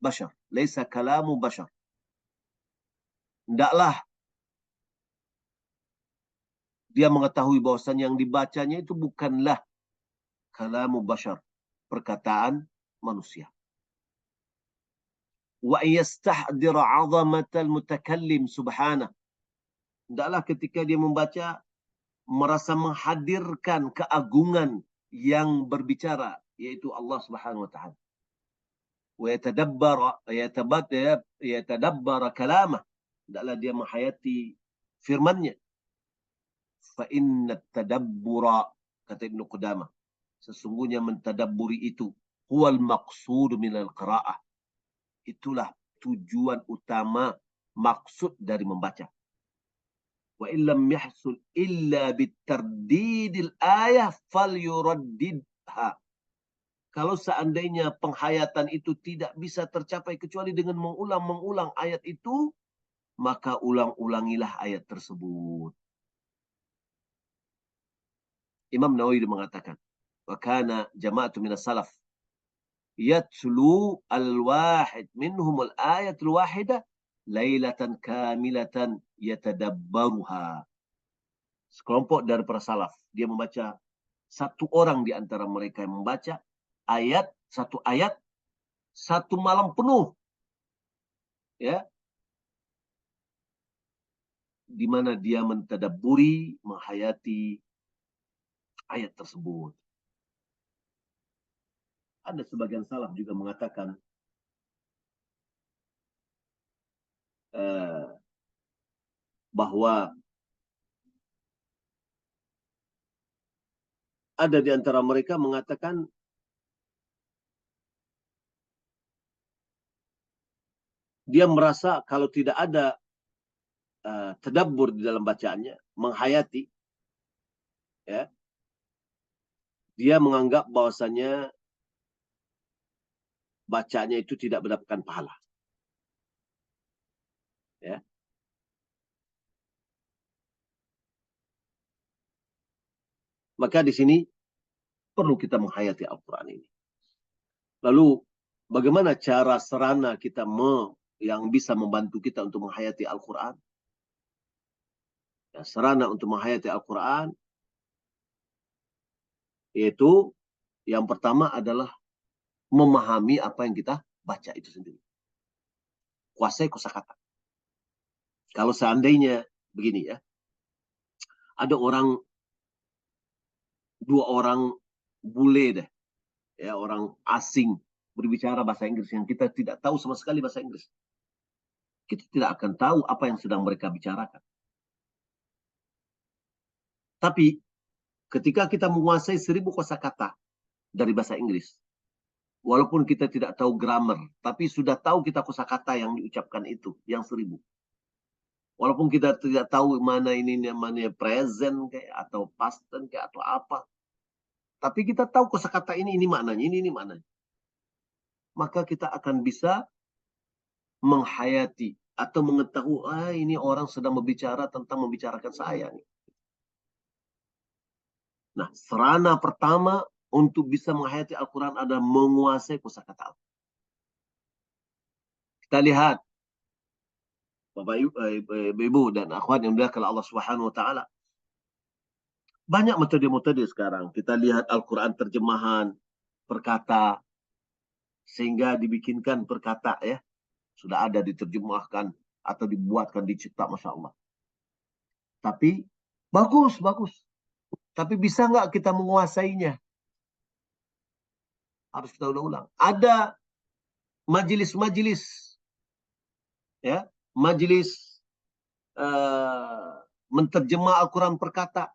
bashar. Laisa kalamu bashar. Hendaklah dia mengetahui bahwasannya yang dibacanya itu bukanlah kalamu bashar, perkataan manusia. Wa yastahdira 'azamatal mutakallim subhanahu. Hendaklah ketika dia membaca merasa menghadirkan keagungan yang berbicara, yaitu Allah Subhanahu wa taala. Wa yatadabbara kalamah. Hendaklah dia menghayati firman-Nya. Fa inna tadabbura, kata Ibnu Qudamah, sesungguhnya mentadabburi itu huwal maqsud minal qira'ah. Itulah tujuan utama, maksud dari membaca. Wa illam yahsul illa bitardidil ayah falyuraddidha. Kalau seandainya penghayatan itu tidak bisa tercapai kecuali dengan mengulang-mengulang ayat itu, maka ulang-ulangilah ayat tersebut. Imam Nawawi mengatakan, wa kana jama'atu minas salaf yatlu al-wahid minhum al-ayat al-wahidah lailatan kamilatan yatadabbaruha. Sekelompok dari para salaf, dia membaca, satu orang di antara mereka yang membaca satu ayat satu malam penuh, ya, di mana dia mentadabburi, menghayati ayat tersebut. Ada sebagian salaf juga mengatakan bahwa ada di antara mereka mengatakan dia merasa kalau tidak ada tadabbur di dalam bacaannya, menghayati, ya, dia menganggap bahwasanya bacanya itu tidak mendapatkan pahala. Ya. Maka di sini perlu kita menghayati Al-Quran ini. Lalu bagaimana cara sarana kita yang bisa membantu kita untuk menghayati Al-Quran? Ya, sarana untuk menghayati Al-Quran yaitu yang pertama adalah memahami apa yang kita baca itu sendiri. Kuasai kosakata. Kalau seandainya begini ya, ada dua orang bule deh, ya, orang asing berbicara bahasa Inggris yang kita tidak tahu sama sekali bahasa Inggris. Kita tidak akan tahu apa yang sedang mereka bicarakan. Tapi ketika kita menguasai 1000 kosakata dari bahasa Inggris, walaupun kita tidak tahu grammar, tapi sudah tahu kita kosakata yang diucapkan itu, yang 1000. Walaupun kita tidak tahu mana ini namanya present kayak atau past tense kayak atau apa, tapi kita tahu kosakata ini maknanya, ini maknanya. Maka kita akan bisa menghayati atau mengetahui, ini orang sedang berbicara tentang membicarakan saya nih. Nah, sarana pertama untuk bisa menghayati Al-Quran adalah menguasai kosakata Al-Quran. Kita lihat, Bapak Ibu dan akhwat yang dimuliakan Allah Subhanahu wa taala. Banyak metode-metode sekarang. Kita lihat Al-Quran terjemahan perkata sehingga dibikinkan perkata, ya. Sudah ada diterjemahkan atau dibuatkan, dicetak, Masya Allah. Tapi bagus. Tapi bisa nggak kita menguasainya? Harus kita ulang-ulang. Ada majelis-majelis, ya, majelis menterjemah Al-Quran perkata.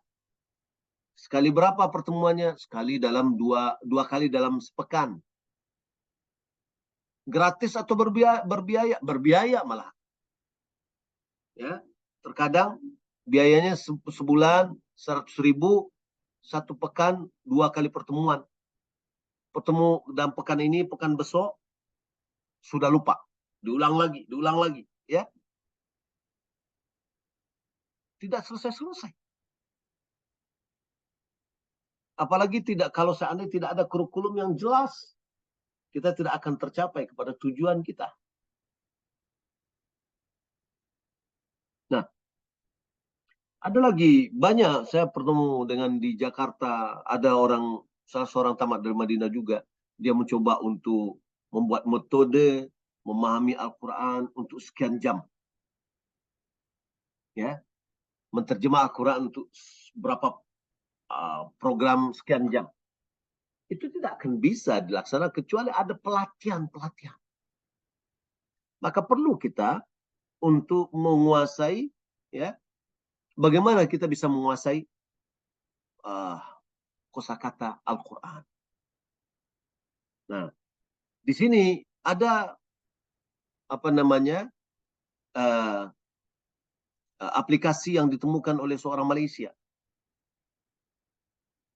Sekali berapa pertemuannya? Sekali dalam dua kali dalam sepekan. Gratis atau berbiaya? Berbiaya malah. Ya, terkadang biayanya sebulan 100.000, satu pekan 2 kali pertemuan. Pertemu dalam pekan ini, pekan besok sudah lupa, diulang lagi, ya. Tidak selesai. Apalagi kalau seandainya tidak ada kurikulum yang jelas. kita tidak akan tercapai kepada tujuan kita. Nah, ada lagi banyak, saya bertemu dengan di Jakarta, ada salah seorang tamat dari Madinah juga, dia mencoba untuk membuat metode memahami Al-Quran untuk sekian jam. Ya, menterjemah Al-Quran untuk berapa program sekian jam. Itu tidak akan bisa dilaksanakan kecuali ada pelatihan-pelatihan. Maka perlu kita untuk menguasai, ya, bagaimana kita bisa menguasai kosakata Al-Quran. Nah, di sini ada apa namanya aplikasi yang ditemukan oleh seorang Malaysia.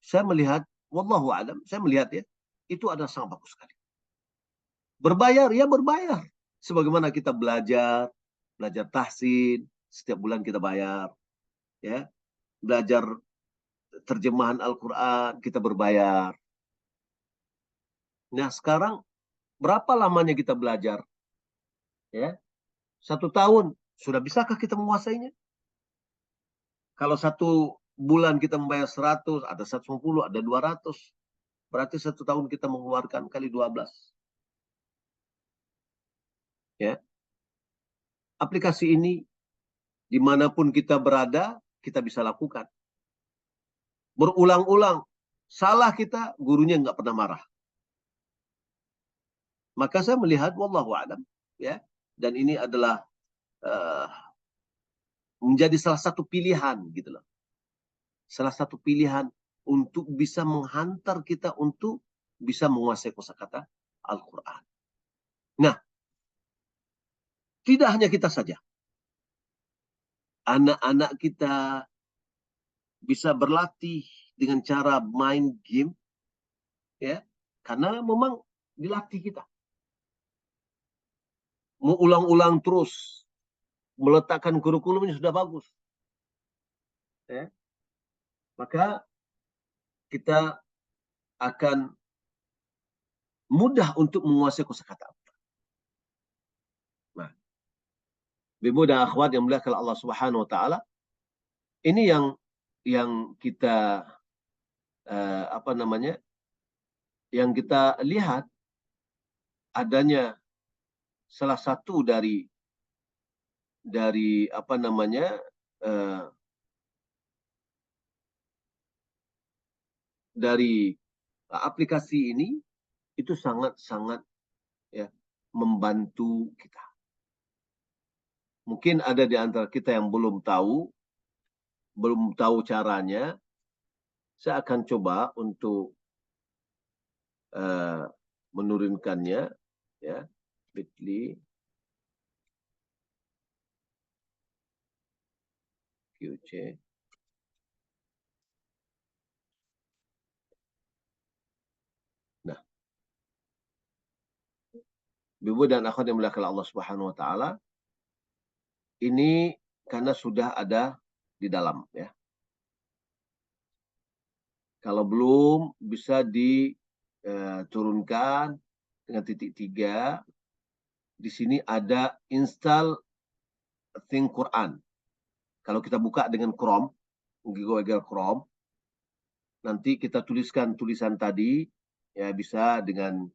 Saya melihat, wallahu alam, saya melihat ya, itu ada sangat bagus sekali. Berbayar, ya berbayar. Sebagaimana kita belajar tahsin, setiap bulan kita bayar. Ya, belajar terjemahan Al-Quran, kita berbayar. Nah, sekarang berapa lamanya kita belajar? Ya, 1 tahun. Sudah bisakah kita menguasainya? Kalau 1 bulan kita membayar 100, ada 150, ada 200. Berarti 1 tahun kita mengeluarkan kali 12. Ya, aplikasi ini dimanapun kita berada, kita bisa lakukan. Berulang-ulang. Salah kita, gurunya nggak pernah marah. Maka saya melihat, wallahu a'lam, ya, dan ini adalah menjadi salah satu pilihan, gitu loh. Salah satu pilihan untuk bisa menghantar kita untuk bisa menguasai kosakata Al-Quran. Nah, tidak hanya kita saja. Anak-anak kita bisa berlatih dengan cara main game, ya, karena memang dilatih kita. Mau ulang-ulang terus, meletakkan kurikulumnya sudah bagus. Ya. Maka kita akan mudah untuk menguasai kosakata. Nah, Ibu dan akhwat yang mulia kalau Allah Subhanahu wa taala, ini yang kita apa namanya? Yang kita lihat adanya salah satu dari apa namanya? Dari aplikasi ini itu sangat-sangat, ya, membantu kita. Mungkin ada di antara kita yang belum tahu caranya. Saya akan coba untuk menurunkannya, ya, bit.ly QC. Nah, Ibu dan akhwat yang dimuliakan Allah Subhanahu wa taala, ini karena sudah ada di dalam, ya. Kalau belum bisa diturunkan dengan titik 3. Di sini ada install Think Quran. Kalau kita buka dengan Chrome, Google Chrome, nanti kita tuliskan tulisan tadi, ya, bisa dengan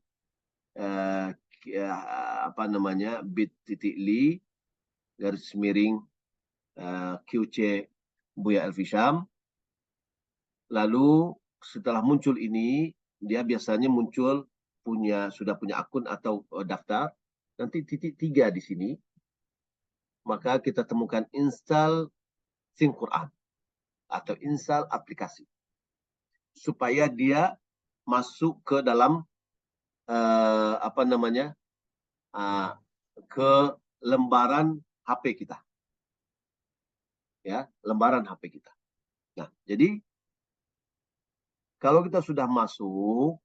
apa namanya, bit.ly QC Buya Elfisham. Lalu setelah muncul ini, dia biasanya muncul sudah punya akun atau daftar. Nanti titik 3 di sini, maka kita temukan install Think Quran atau install aplikasi, supaya dia masuk ke dalam apa namanya, ke lembaran HP kita, ya, lembaran HP kita. Nah, jadi kalau kita sudah masuk,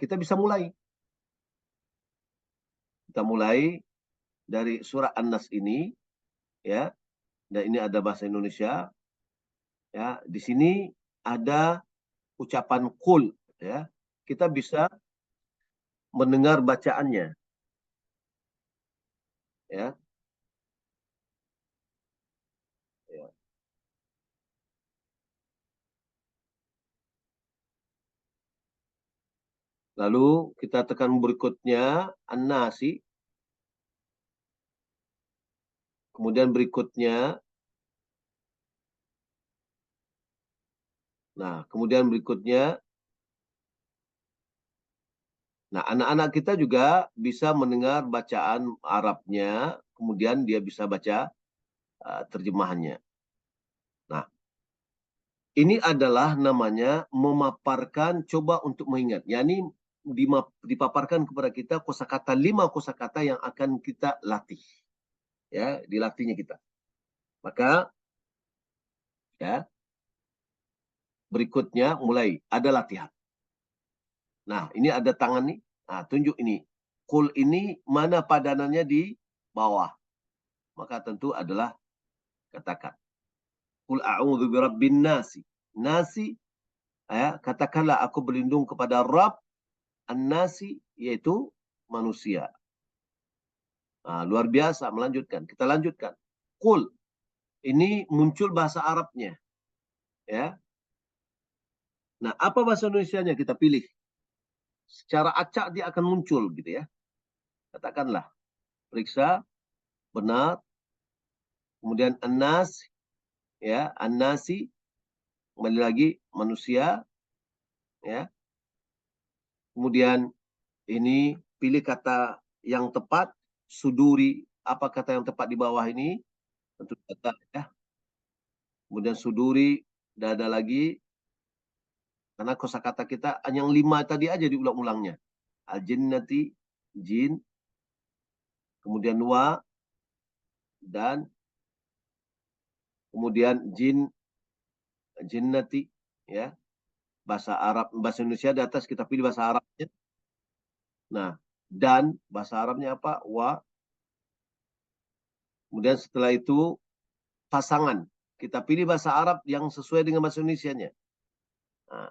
kita bisa mulai. Kita mulai dari surah An-Nas ini, ya, dan ini ada bahasa Indonesia, ya. Di sini ada ucapan qul, ya. Kita bisa mendengar bacaannya. Ya. Ya. Lalu kita tekan berikutnya an-nasi. Kemudian berikutnya, kemudian berikutnya, anak-anak kita juga bisa mendengar bacaan Arabnya, kemudian dia bisa baca terjemahannya. Nah, ini adalah namanya memaparkan, coba untuk mengingat. Yani dipaparkan kepada kita kosakata, 5 kosakata yang akan kita latih. Ya, dilatihnya kita. Maka, ya, berikutnya mulai ada latihan. Nah, ini ada tangan nih. Nah, tunjuk ini. Kul ini mana padanannya di bawah. Maka tentu adalah katakan. Kul a'udzu birabbin nasi. Nasi, ya, katakanlah aku berlindung kepada Rabb an-nasi, yaitu manusia. Nah, luar biasa, melanjutkan. Kita lanjutkan. Kul, ini muncul bahasa Arabnya. Ya. Nah, apa bahasa Indonesianya kita pilih? Secara acak dia akan muncul gitu ya. Katakanlah, periksa, benar, kemudian an-nas, ya, an-nasi, kembali lagi manusia, ya. Kemudian ini pilih kata yang tepat, suduri, apa kata yang tepat di bawah ini? Tentu kata, ya. Kemudian suduri, dada lagi, karena kosakata kita yang 5 tadi aja diulang-ulangnya. Al-jinnati, jin, kemudian wa, dan kemudian jin, jinnati, ya. Bahasa Arab, bahasa Indonesia di atas kita pilih bahasa Arabnya. Nah, dan bahasa Arabnya apa? Wa. Kemudian setelah itu pasangan. Kita pilih bahasa Arab yang sesuai dengan bahasa Indonesianya. Nah,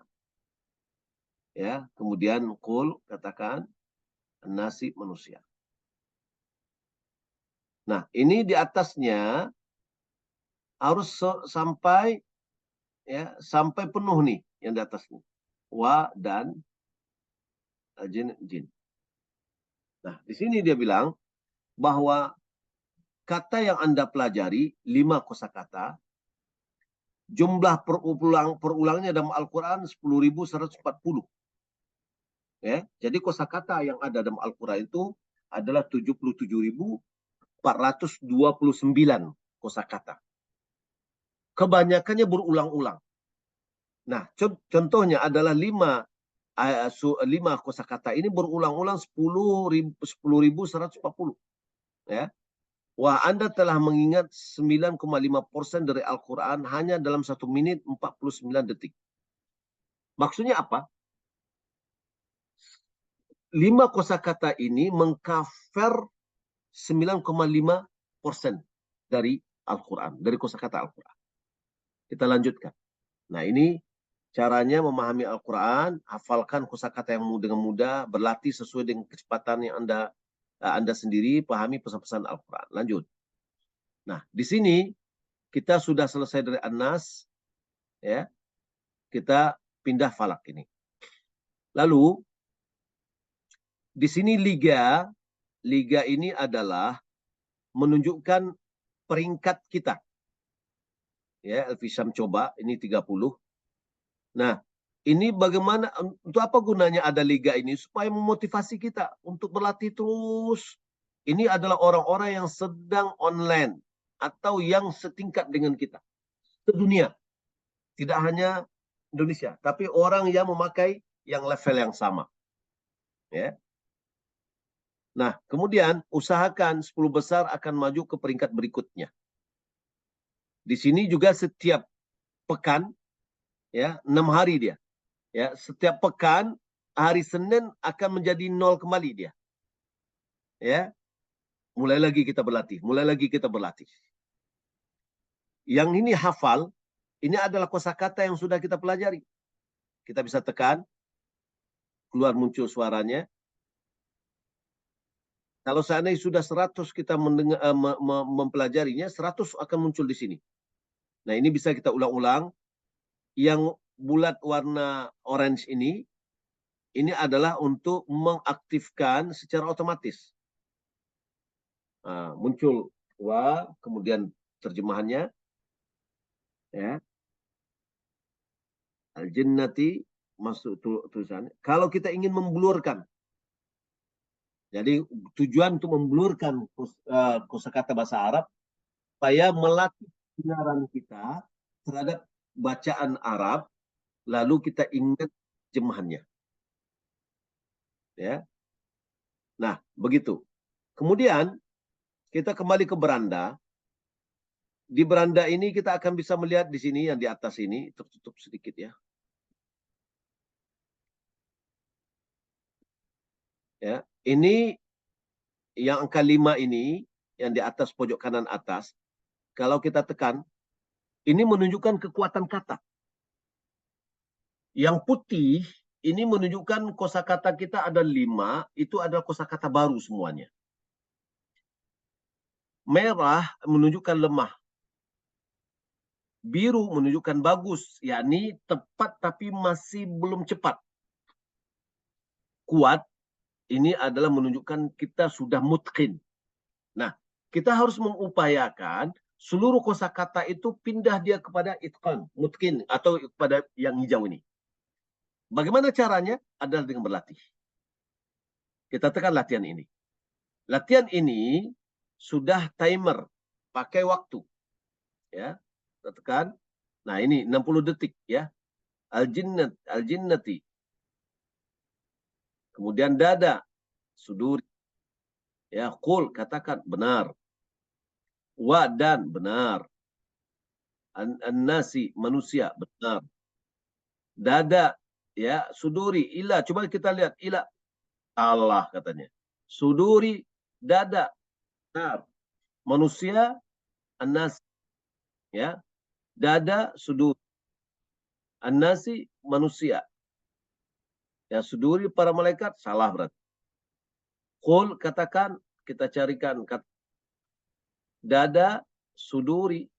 ya, kemudian kul, katakan nasi manusia. Nah, ini di atasnya harus sampai, ya, sampai penuh nih yang di atasnya. Wa dan jin, jin. Nah, di sini dia bilang bahwa kata yang Anda pelajari 5 kosakata, jumlah perulangnya dalam Al-Quran 10.140. Ya, jadi kosakata yang ada dalam Al-Quran itu adalah 77.429 kosakata. Kebanyakannya berulang-ulang. Nah, contohnya adalah 5 kosakata ini berulang-ulang 10.140. Ya. Wah, Anda telah mengingat 9,5% dari Al-Quran hanya dalam 1 menit 49 detik. Maksudnya apa? 5 kosakata ini mengcover 9,5% dari Al-Quran, dari kosakata Al-Quran. Kita lanjutkan. Nah, ini caranya memahami Al-Quran, hafalkan kosakata yang dengan mudah, berlatih sesuai dengan kecepatan yang Anda sendiri, pahami pesan-pesan Al-Quran. Lanjut. Nah, di sini kita sudah selesai dari An-Nas, ya. Kita pindah Falak ini. Lalu di sini liga ini adalah menunjukkan peringkat kita. Ya, Elvisam coba ini 30. Nah, ini bagaimana, untuk apa gunanya ada liga ini? Supaya memotivasi kita untuk berlatih terus. Ini adalah orang-orang yang sedang online atau yang setingkat dengan kita. Sedunia. Tidak hanya Indonesia, tapi orang yang memakai yang level yang sama. Ya. Nah, kemudian usahakan 10 besar akan maju ke peringkat berikutnya. Di sini juga setiap pekan, ya, 6 hari dia. Ya, setiap pekan hari Senin akan menjadi 0 kembali dia. Ya. Mulai lagi kita berlatih, mulai lagi kita berlatih. Yang ini hafal, ini adalah kosakata yang sudah kita pelajari. Kita bisa tekan, keluar muncul suaranya. Kalau seandainya sudah 100 kita mendengar, mempelajarinya, 100 akan muncul di sini. Nah, ini bisa kita ulang-ulang. Yang bulat warna orange ini adalah untuk mengaktifkan secara otomatis. Nah, muncul wa, kemudian terjemahannya, ya, al-jinnati, masuk tulisan. Kalau kita ingin memblurkan, jadi tujuan untuk memblurkan kosakata bahasa Arab supaya melatih pendengaran kita terhadap bacaan Arab, lalu kita ingat terjemahannya, ya. Nah, begitu. Kemudian kita kembali ke beranda. Di beranda ini kita akan bisa melihat di sini, yang di atas ini tertutup sedikit, ya. Ya, ini yang angka 5 ini, yang di atas pojok kanan atas, kalau kita tekan, ini menunjukkan kekuatan kata. Yang putih ini menunjukkan kosakata kita ada 5, itu adalah kosakata baru semuanya. Merah menunjukkan lemah. Biru menunjukkan bagus, yakni tepat tapi masih belum cepat. Kuat, ini adalah menunjukkan kita sudah mutqin. Nah, kita harus mengupayakan seluruh kosakata itu pindah dia kepada itqan, mutqin, atau kepada yang hijau ini. Bagaimana caranya? Adalah dengan berlatih. Kita tekan latihan ini. Latihan ini sudah timer, pakai waktu, ya. Kita tekan. Nah, ini 60 detik, ya. Al-jinnati. Kemudian dada, suduri. Ya, qul, katakan benar. Wa, dan benar. An-nasi, manusia, benar. Dada, ya, suduri, ila. Coba kita lihat, ila. Allah katanya. Suduri, dada, benar. Manusia, an-nasi, ya. Dada, suduri. An-nasi, manusia. Ya, suduri para malaikat, salah berarti. Qul, katakan, kita carikan kata dada, suduri.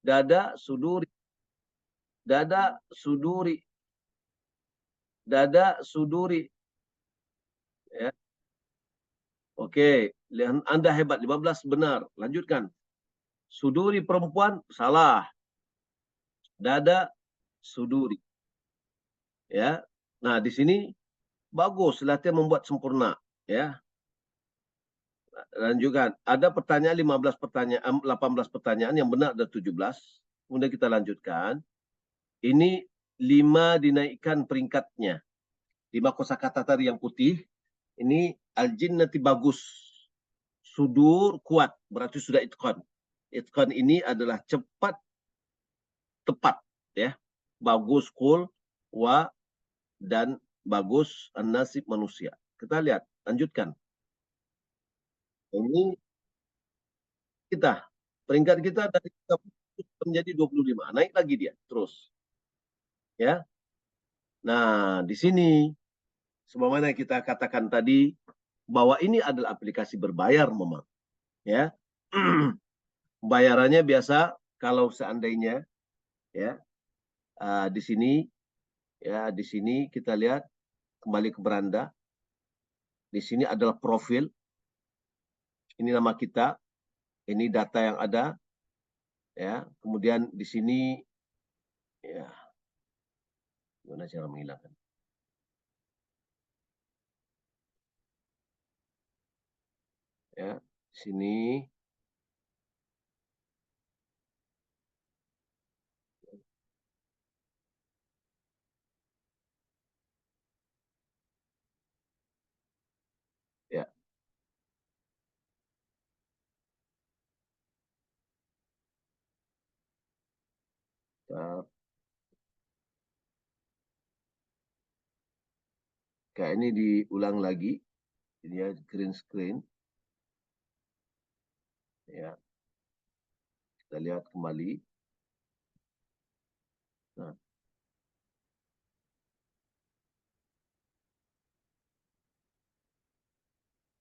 Dada, suduri. Dada, suduri. Dada, suduri. Ya. Oke, Anda hebat, 15 benar. Lanjutkan. Suduri perempuan, salah. Dada, suduri. Ya. Nah, di sini bagus, latihan membuat sempurna. Ya. Lanjutkan. Ada pertanyaan 15 pertanyaan, 18 pertanyaan, yang benar ada 17. Kemudian kita lanjutkan. Ini 5 dinaikkan peringkatnya. 5 kosakata tadi yang putih. Ini al-jinnati bagus. Sudur kuat, berarti sudah itqan. Itqan ini adalah cepat, tepat, ya. Bagus kul, wa, dan bagus an-nasib, manusia. Kita lihat, lanjutkan. Ini kita, peringkat kita dari 30 menjadi 25. Naik lagi dia terus, ya. Nah, di sini sebagaimana kita katakan tadi bahwa ini adalah aplikasi berbayar memang, ya. Bayarannya biasa kalau seandainya, ya, di sini, ya, di sini kita lihat kembali ke beranda. Di sini adalah profil. Ini nama kita, ini data yang ada, ya. Kemudian di sini, ya, gimana cara menghilangkan? Ya, sini, ya. Kayak ini diulang lagi, ini ya, green screen, ya. Kita lihat kembali. Nah,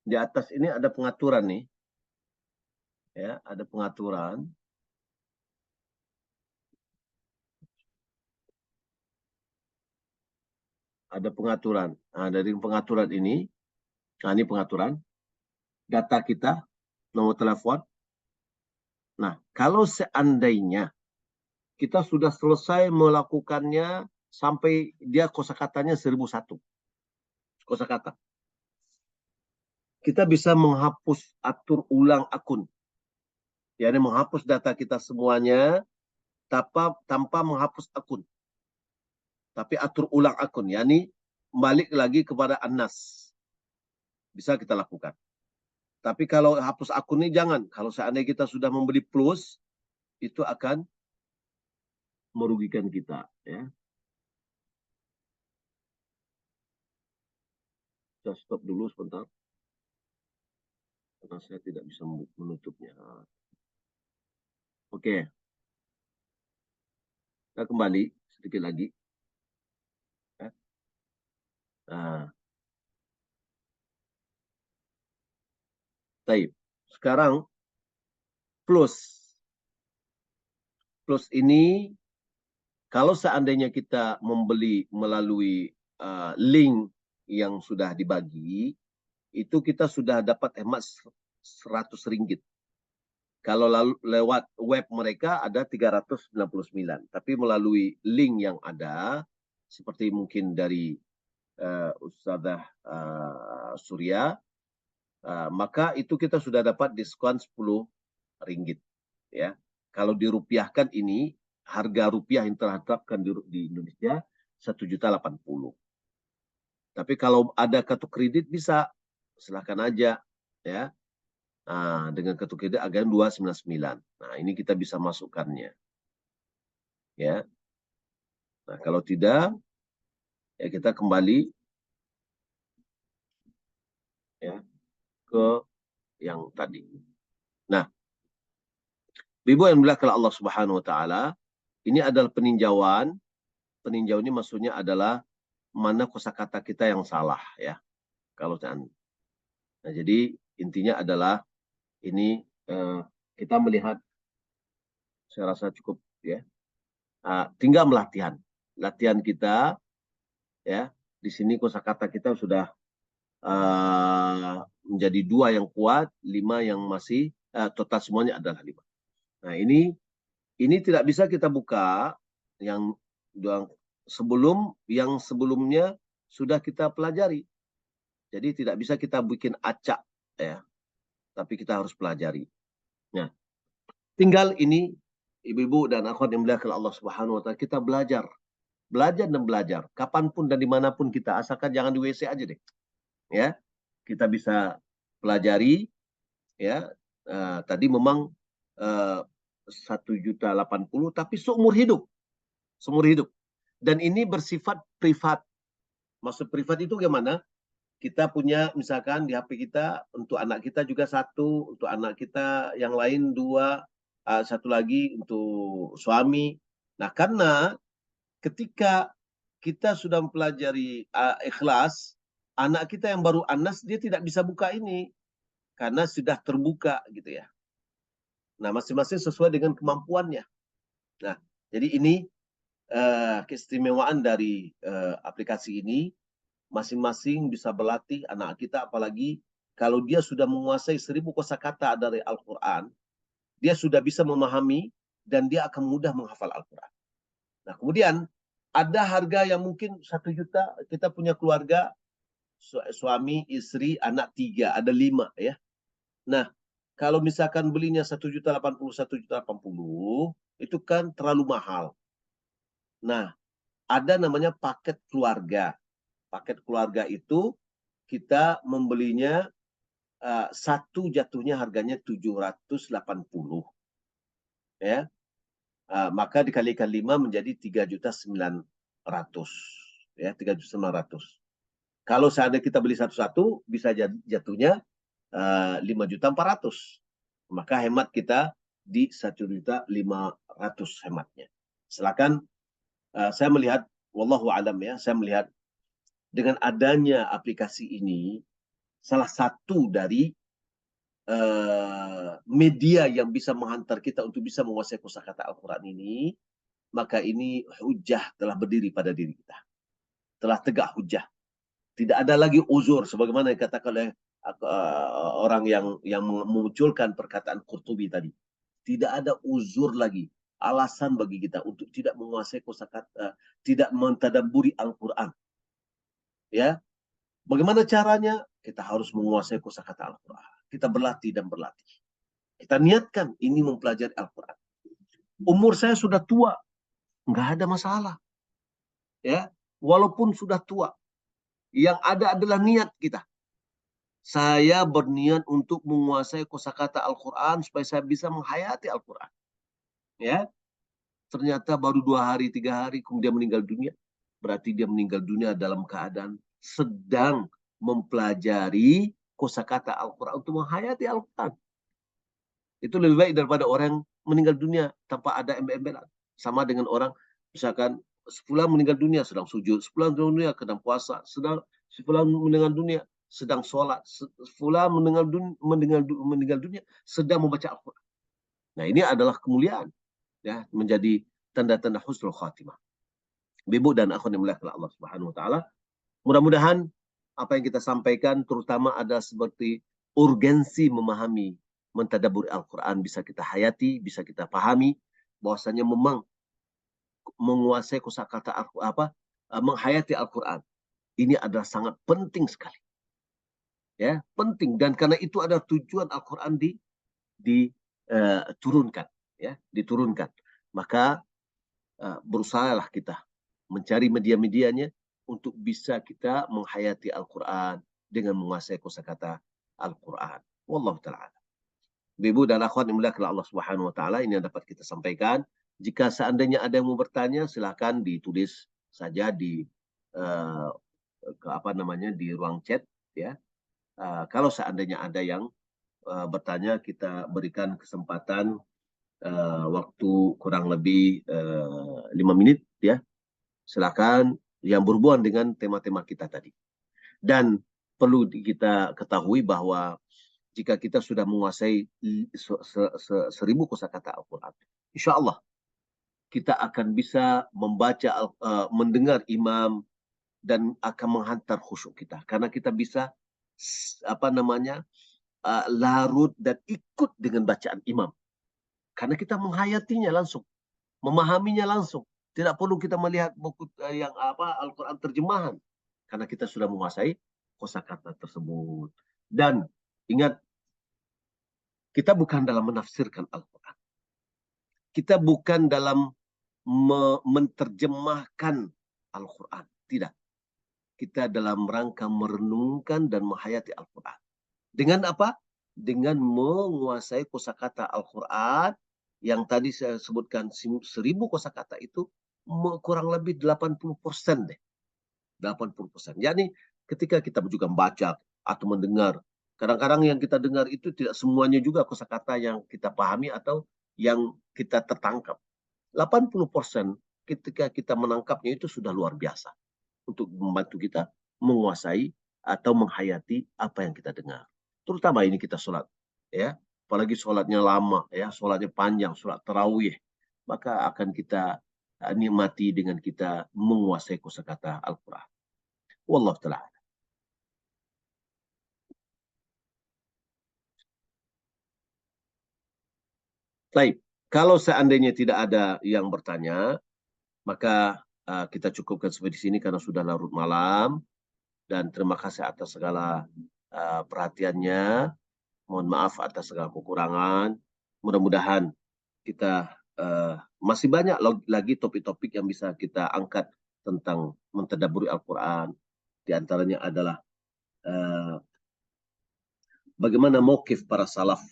Di atas ini ada pengaturan nih. Ya, ada pengaturan. Ada pengaturan. Nah, dari pengaturan ini, nah ini pengaturan data kita, nomor telepon. Nah, kalau seandainya kita sudah selesai melakukannya sampai dia kosakatanya 1001 kosakata, kita bisa menghapus atur ulang akun. Yani menghapus data kita semuanya tanpa menghapus akun. Tapi atur ulang akun. Yani balik lagi kepada Anas. Bisa kita lakukan. Tapi kalau hapus akun ini jangan. Kalau seandainya kita sudah membeli plus, itu akan merugikan kita. Ya. Saya stop dulu sebentar. Karena saya tidak bisa menutupnya. Oke. Kita kembali sedikit lagi. Ya. Nah, baik. Sekarang plus. Plus ini kalau seandainya kita membeli melalui link yang sudah dibagi, itu kita sudah dapat hemat 100 ringgit. Kalau lewat web mereka ada 399. Tapi melalui link yang ada, seperti mungkin dari Ustazah Surya, maka itu kita sudah dapat diskon 10 ringgit. Ya. Kalau dirupiahkan ini, harga rupiah yang telah ditetapkan di Indonesia 1.080.000. Tapi kalau ada kartu kredit bisa, silahkan aja. Ya. Nah, dengan kartu kredit agen 299. Nah, ini kita bisa masukkannya. Ya. Nah, kalau tidak, ya kita kembali ya ke yang tadi. Nah, Ibu yang dimuliakan Allah Subhanahu wa taala, ini adalah peninjauan. Peninjau ini maksudnya adalah mana kosakata kita yang salah ya. Kalau nah, jadi intinya adalah ini kita melihat, saya rasa cukup ya. Tinggal latihan kita ya. Di sini kosakata kita sudah menjadi 2 yang kuat, 5 yang masih total semuanya adalah 5. Nah, ini tidak bisa kita buka yang sebelumnya sudah kita pelajari. Jadi tidak bisa kita bikin acak ya. Tapi kita harus pelajari. Nah, tinggal ini ibu-ibu dan akhwat yang dimuliakan Allah Subhanahu wa taala, kita belajar dan belajar kapanpun dan dimanapun kita, asalkan jangan di WC aja deh. Ya, kita bisa pelajari ya. Tadi memang 1.080.000 tapi seumur hidup. Dan ini bersifat privat. Maksud privat itu gimana? Kita punya misalkan di HP kita, untuk anak kita juga 1, untuk anak kita yang lain 2, 1 lagi untuk suami. Nah, karena ketika kita sudah mempelajari ikhlas, anak kita yang baru anas dia tidak bisa buka ini karena sudah terbuka gitu ya. Nah, masing-masing sesuai dengan kemampuannya. Nah, jadi ini keistimewaan dari aplikasi ini. Masing-masing bisa berlatih anak kita, apalagi kalau dia sudah menguasai 1000 kosakata dari Al-Quran, dia sudah bisa memahami dan dia akan mudah menghafal Al-Quran. Nah, kemudian ada harga yang mungkin 1 juta, kita punya keluarga, suami, istri, anak 3, ada 5 ya. Nah, kalau misalkan belinya 1.080.000, 1.080.000, itu kan terlalu mahal. Nah, ada namanya paket keluarga. Paket keluarga itu kita membelinya satu jatuhnya harganya 780 ya. Maka dikalikan 5 menjadi 3.900.000 ya, 3.900.000. Kalau seandainya kita beli satu-satu bisa jatuhnya 5.400.000. Maka hemat kita di 1.500.000 hematnya. Silakan, saya melihat wallahu alam ya, saya melihat dengan adanya aplikasi ini salah satu dari media yang bisa menghantar kita untuk bisa menguasai kosakata Al-Quran ini, maka ini hujah telah berdiri pada diri kita. Telah tegak hujah. Tidak ada lagi uzur sebagaimana dikatakan oleh orang yang memunculkan perkataan Qurtubi tadi. Tidak ada uzur lagi, alasan bagi kita untuk tidak menguasai kosakata, tidak mentadabburi Al-Quran. Ya, bagaimana caranya? Kita harus menguasai kosakata Al-Quran. Kita berlatih dan berlatih. Kita niatkan ini mempelajari Al-Quran. Umur saya sudah tua, nggak ada masalah. Ya, walaupun sudah tua, yang ada adalah niat kita. Saya berniat untuk menguasai kosakata Al-Quran supaya saya bisa menghayati Al-Quran. Ya, ternyata baru 2 hari, 3 hari kemudian meninggal dunia. Berarti dia meninggal dunia dalam keadaan sedang mempelajari kosakata Al-Quran untuk menghayati Al-Quran. Itu lebih baik daripada orang meninggal dunia tanpa ada embel-embelan. Sama dengan orang, misalkan, sepulang meninggal dunia sedang sujud, sepulang meninggal dunia sedang puasa, sepulang meninggal dunia sedang sholat, sepulang meninggal dunia sedang membaca Al-Quran. Nah, ini adalah kemuliaan, ya, menjadi tanda-tanda husnul khatimah. Ibu dan akhwat yang dimuliakan Allah Subhanahu wa taala, mudah-mudahan apa yang kita sampaikan terutama ada seperti urgensi memahami mentadabburi Al-Quran bisa kita hayati, bisa kita pahami bahwasanya memang menguasai kosakata menghayati Al-Quran ini adalah sangat penting sekali. Ya, penting, dan karena itu ada tujuan Al-Quran diturunkan, ya, diturunkan. Maka berusahalah kita mencari media-medianya untuk bisa kita menghayati Al-Quran dengan menguasai kosakata Al-Quran. Wallahu ta'ala. Ibu dan akhwat yang dimuliakan Allah Subhanahu wa taala, ini yang dapat kita sampaikan. Jika seandainya ada yang mau bertanya, silakan ditulis saja di di ruang chat, ya. Kalau seandainya ada yang bertanya, kita berikan kesempatan waktu kurang lebih 5 menit, ya. Silakan, yang berhubungan dengan tema-tema kita tadi. Dan perlu kita ketahui bahwa jika kita sudah menguasai 1000 kosakata Al-Quran, insya Allah kita akan bisa membaca, mendengar imam, dan akan menghantar khusyuk kita. Karena kita bisa larut dan ikut dengan bacaan imam. Karena kita menghayatinya langsung, memahaminya langsung. Tidak perlu kita melihat buku Al-Quran terjemahan. Karena kita sudah menguasai kosakata tersebut. Dan ingat, kita bukan dalam menafsirkan Al-Quran. Kita bukan dalam menterjemahkan Al-Quran. Tidak. Kita dalam rangka merenungkan dan menghayati Al-Quran. Dengan apa? Dengan menguasai kosakata Al-Quran yang tadi saya sebutkan 1000 kosakata itu kurang lebih 80% deh. 80%. Yakni ketika kita juga membaca atau mendengar, kadang-kadang yang kita dengar itu tidak semuanya juga kosakata yang kita pahami atau yang kita tertangkap. 80% ketika kita menangkapnya itu sudah luar biasa untuk membantu kita menguasai atau menghayati apa yang kita dengar. Terutama ini kita sholat, ya, apalagi sholatnya lama, ya, sholatnya panjang, sholat tarawih, maka akan kita nikmati dengan kita menguasai kosakata Al-Quran. Wallahu ta'ala. Baik, kalau seandainya tidak ada yang bertanya, maka kita cukupkan sampai di sini karena sudah larut malam. Dan terima kasih atas segala perhatiannya. Mohon maaf atas segala kekurangan. Mudah-mudahan kita masih banyak lagi topik-topik yang bisa kita angkat tentang mentadabburi Al-Quran. Di antaranya adalah bagaimana mauqif para salaf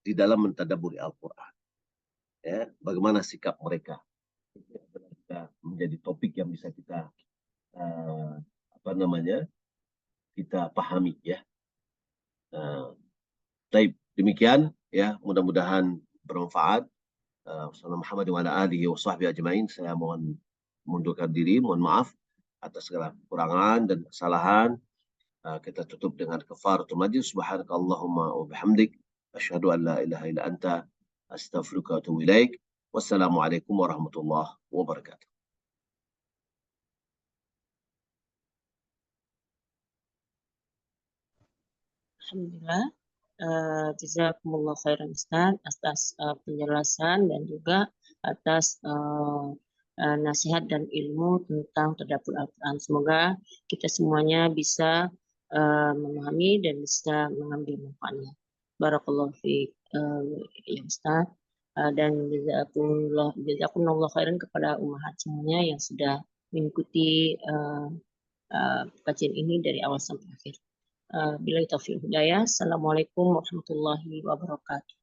di dalam mentadabburi Al-Quran. Ya, bagaimana sikap mereka. Menjadi topik yang bisa kita kita pahami, ya. Baik, demikian, ya, mudah-mudahan bermanfaat. Wassalamualaikum warahmatullahi wabarakatuh. Saya mohon mundurkan diri, mohon maaf atas segala kekurangan dan kesalahan. Kita tutup dengan kafaratul majlis. Subhanakallahumma wa bihamdik. Asyhadu an la ilaha illa anta. Astaghfiruka wa atubu ilaik. Wassalamualaikum warahmatullahi wabarakatuh. Alhamdulillah. Jazakumullah khairan Ustaz atas penjelasan dan juga atas nasihat dan ilmu tentang tadabbur Al-Quran. Semoga kita semuanya bisa memahami dan bisa mengambil manfaatnya. Barakallahu fiik ya Ustaz. Dan jazakumullah khairan kepada ummahat semuanya yang sudah mengikuti kajian ini dari awal sampai akhir. Bila taufiq hidayah. Assalamualaikum warahmatullahi wabarakatuh.